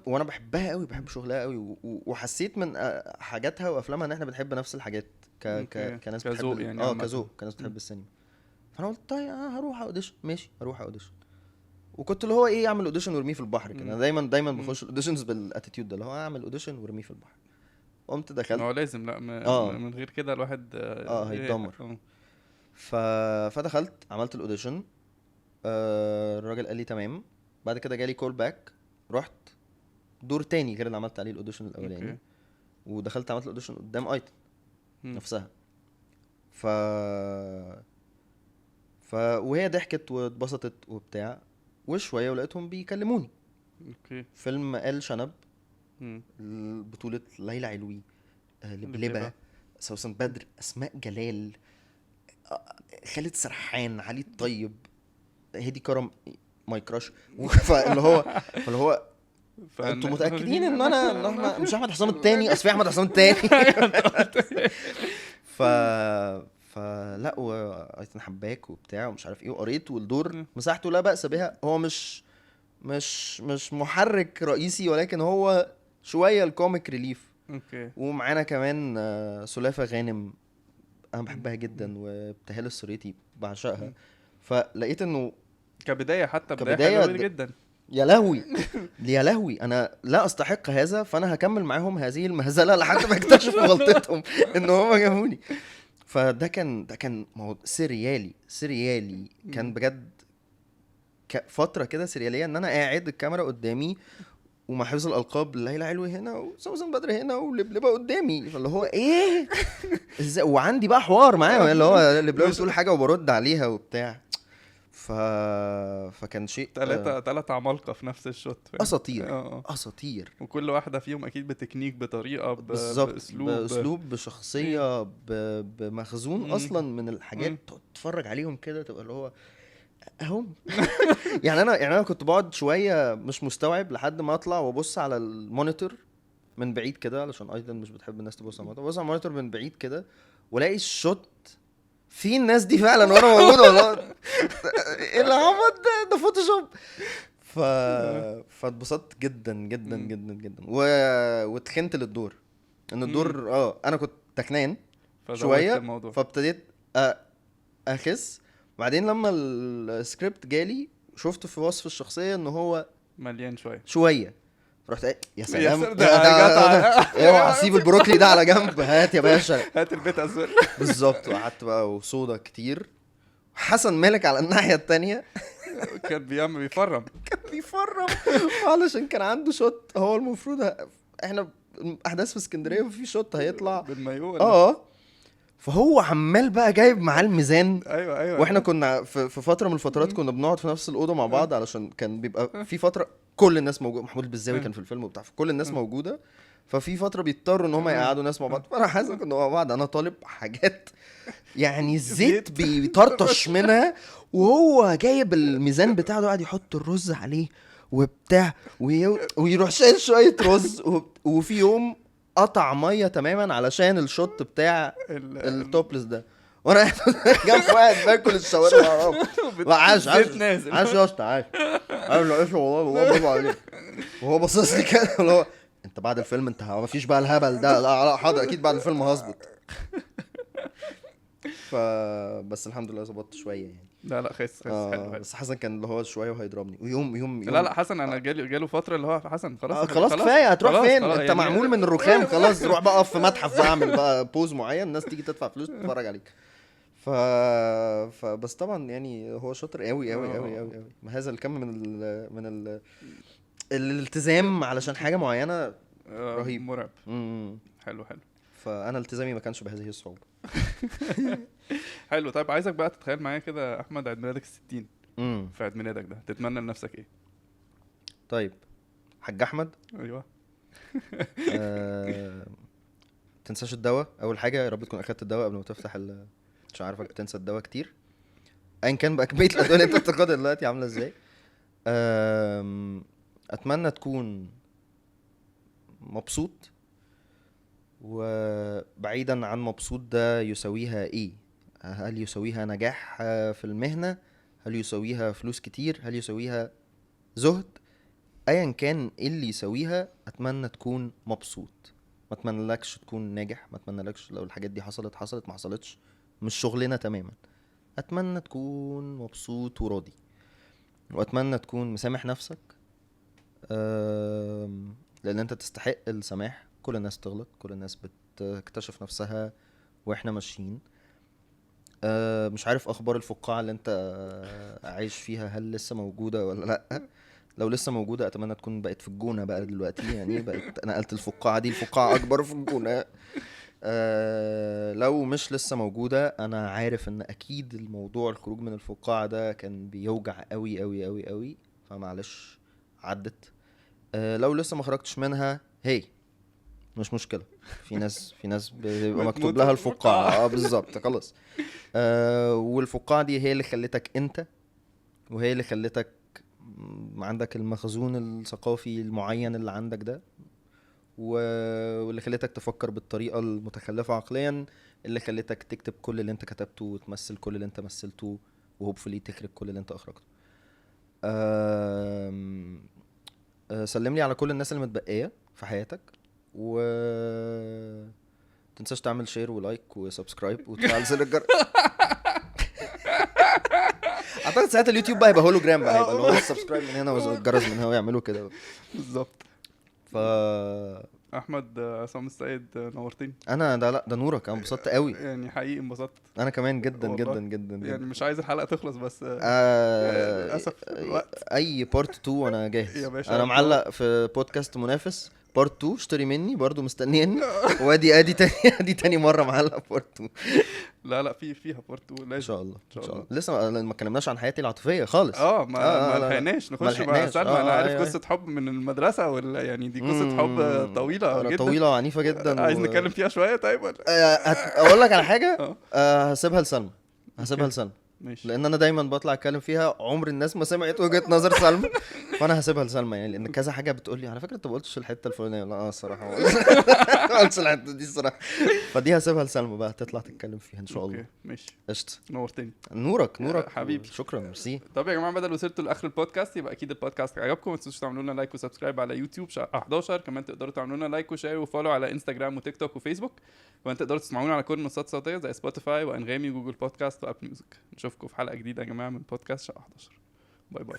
وانا بحبها قوي، بحب شغلها قوي، وحسيت من حاجاتها وافلامها ان احنا بنحب نفس الحاجات كناس بتحب يعني كذوق، كناس بتحب السينما. فانا قلت طيب هروح اوديشن، ماشي هروح اوديشن. وكنت اللي هو ايه، اعمل اوديشن وارميه في البحر كده. انا دايما بخش الاوديشنز بالاتيتيود ده، اللي هو اعمل اوديشن وارميه في البحر. قمت دخلت، هو لازم لا من غير كده الواحد هيتدمر. فدخلت عملت الاوديشن. الراجل قال لي تمام. بعد كده جالي كول باك، رحت دور تاني غير اللي عملت عليه الاوديشن الاولاني. ودخلت عملت الاوديشن قدام ايتن نفسها. وهي ضحكت واتبسطت وبتاع، وشويه ولقيتهم بيكلموني. اوكي. فيلم آل شنب، بطولة ليلى علوي، لبلبة، سوسن بدر، اسماء جلال، خالد سرحان، علي الطيب، هدي كرم، ماي كراش. فاللي هو انتوا متاكدين ان احنا مش احمد حسام التاني؟ اصل في احمد حسام التاني. ف فلا وايتن حباك وبتاع ومش عارف ايه، وقريت والدور مساحته لا باس بها، هو مش محرك رئيسي، ولكن هو شويه الكوميك ريليف. اوكي. ومعانا كمان سلافة غانم، انا بحبها جدا، وابتهال السريتي بعشقها. فلقيت انه كبدايه حتى بدايه كبداية حلوه جدا. يا لهوي يا لهوي، انا لا استحق هذا، فانا هكمل معاهم هذه المهزله لحد ما اكتشفوا غلطتهم ان هم جابوني. فده كان سريالي كان بجد فتره كده سرياليه، ان انا قاعد الكاميرا قدامي ومع حفظ الالقاب ليلى علوي هنا وسوسن بدر هنا ولبلبه قدامي، فاللي هو ايه ازاي، وعندي بقى حوار معاهم اللي هو لبلبه بتقول حاجه وبرد عليها وبتاع. فكان شيء ثلاثة عمالقة في نفس الشوت، اساطير، وكل واحدة فيهم اكيد بتكنيك، بطريقة، باسلوب، بشخصية، بمخزون اصلا من الحاجات. تتفرج عليهم كده تبقى اللي هو اهم. يعني انا كنت بقعد شويه مش مستوعب لحد ما اطلع وابص على المونيتور من بعيد كده، علشان ايضا مش بتحب الناس تبص على المونيتور. ببص على المونيتور من بعيد كده والاقي الشوت في الناس دي فعلا وانا موجود، والله ايه العبط ده فوتوشوب. فاتبسطت جدا جدا جدا جدا، واتخنت للدور، ان الدور انا كنت تكنان شويه، فابتديت اخس. بعدين لما السكريبت جالي شفت في وصف الشخصيه ان هو مليان شويه، رحت يا سلام، اوعى سيب البروكلي ده على جنب، هات يا باشا هات البيت ازرق. بالظبط. وقعدت بقى وصودا كتير. حسن مالك على الناحيه التانية كان بيفرم علشان كان عنده شوت، هو المفروض احنا احداث في اسكندريه وفي شوت هيطلع بالمايو فهو عمال بقى جايب معاه الميزان. ايوه واحنا كنا في فتره من الفترات كنا بنقعد في نفس الاوضه مع بعض، علشان كان بيبقى في فتره كل الناس موجوده، محمود البزاوي كان في الفيلم وبتاع، كل الناس موجوده، ففي فتره بيضطروا ان هم يقعدوا ناس مع بعض. فانا حاسس كنا مع بعض، انا طالب حاجات يعني الزيت بيطرطش منها، وهو جايب الميزان بتاعه قاعد يحط الرز عليه وبتاع ويروح شايل شويه رز. وفي يوم قطع ميه تماما علشان الشوت بتاع التوبلس ده، وانا جنب واحد باكل الشاورما. عاش يا اسطى، عاش والله برافو عليك. وهو باصص لي كده اللي هو انت بعد الفيلم انت ما فيش بقى الهبل ده؟ لا حاضر، اكيد بعد الفيلم هظبط. بس الحمد لله ظبطت شويه يعني. لا خس حلو. بس حسن كان اللي هو شويه وهيضربني، ويوم لا حسن انا جاله فتره اللي هو حسن خلاص كفايه، هتروح فين انت؟ يعني معمول من الرخام خلاص، روح بقى اقف في متحف بقى، اعمل بقى بوز معين، الناس تيجي تدفع فلوس تتفرج عليك. فبس طبعا يعني هو شاطر قوي قوي قوي قوي قوي. هذا الكم من الالتزام علشان حاجه معينه رهيب مرعب. حلو فانا التزامي ما كانش بهذه الصعوبه. حلو. طيب عايزك بقى تتخيل معايا كده احمد عيد ميلادك 60. في عيد ميلادك ده تتمنى لنفسك ايه؟ طيب حاج احمد، ايوه. تنساش الدواء اول حاجه، يا رب تكون اخدت الدواء قبل ما تفتح مش عارفك بتنسى الدواء كتير، ايا كان بقى كميه الادويه اللي انت بتاخدها دلوقتي عامله ازاي. اتمنى تكون مبسوط، وبعيدا عن مبسوط ده يسويها ايه، هل يسويها نجاح في المهنة، هل يسويها فلوس كتير، هل يسويها زهد، ايا كان اللي يسويها اتمنى تكون مبسوط. ما اتمنى لكش تكون ناجح، ما اتمنى لكش لو الحاجات دي حصلت ما حصلتش مش شغلنا تماما. اتمنى تكون مبسوط وراضي، واتمنى تكون مسامح نفسك، لان انت تستحق السماح. كل الناس تغلط، كل الناس بتكتشف نفسها واحنا ماشيين. مش عارف اخبار الفقاعة اللي انت عايش فيها هل لسه موجودة ولا لا. لو لسه موجودة اتمنى تكون بقت في الجونة بقى دلوقتي، يعني بقت نقلت الفقاعة دي الفقاعة اكبر في الجونة. لو مش لسه موجودة انا عارف ان اكيد الموضوع الخروج من الفقاعة ده كان بيوجع قوي قوي قوي قوي، فمعلش عدت. لو لسه ما خرجتش منها مش مشكلة، في ناس بيبقى مكتوب لها الفقاعة. بالظبط خلاص. والفقاعة دي هي اللي خلتك انت، وهي اللي خلتك عندك المخزون الثقافي المعين اللي عندك ده، واللي خلتك تفكر بالطريقة المتخلفة عقليا، اللي خلتك تكتب كل اللي انت كتبته وتمثل كل اللي انت مثلته وهوبفully تخرج كل اللي انت اخرجته. آم، سلم لي على كل الناس اللي متبقية في حياتك، و تنساش تعمل شير ولايك وسبسكرايب وتفعل زر الجرس. اعتقد ساعات اليوتيوب بقى هيبقى هولوجرام بقى، هيبقى اللي هو السبسكرايب من هنا والجرس من هنا ويعملوا كده. بالظبط. ف احمد عصام السيد نورتني. انا ده نورك، انا انبسطت قوي. يعني حقيقي انبسطت انا كمان جدا والله. جدا جدا جدا. يعني مش عايز الحلقه تخلص بس للاسف الوقت. اي بارت 2 انا جاهز. يا باشا انا معلق في بودكاست منافس بارت 2، اشتري مني برضو مستنيني. وادي تاني ادي تاني مره معلق بارت 2 لا فيها بارت 2 لازم ان شاء الله. ان شاء الله. لسه ما اتكلمناش عن حياتي العاطفيه خالص. ما لا. لحقناش ما نخش مع لحقناش. سلمى. انا عارف أيوة. قصه حب من المدرسه يعني دي قصه حب طويله جدا، طويله وعنيفه جدا. عايز نتكلم فيها شويه طيب ولا؟ اقول لك على حاجه. هسيبها لسلمى. هسيبها لسلمى ماشي. لان انا دايما بطلع اتكلم فيها، عمر الناس ما سمعت وجهة نظر سلمى. فانا هسيبها لسلمى يعني، لان كذا حاجه بتقول لي على فكره انت ما قلتش الحته الفلانيه. لا الصراحه ما قلتش الحته دي الصراحه. فدي هسيبها لسلمى بقى تطلع تتكلم فيها ان شاء الله. اوكي ماشي. قشطه. نورتني. نورك حبيبي. شكرا ميرسي. طب يا جماعه، بدل وصلتوا لاخر البودكاست يبقى اكيد البودكاست عجبكم. ما تنسوش تعملوا لنا لايك وسبسكرايب على يوتيوب 11. كمان تقدروا تعملوا لنا لايك وشير وفولو على انستجرام وتيك توك وفيسبوك. كمان تقدروا تسمعونا على كل المنصات الصوتيه زي سبوتيفاي وانغامي وجوجل بودكاست وابل ميوزك. نشوفكم في حلقه جديده يا جماعه من بودكاست شقه 11. باي باي.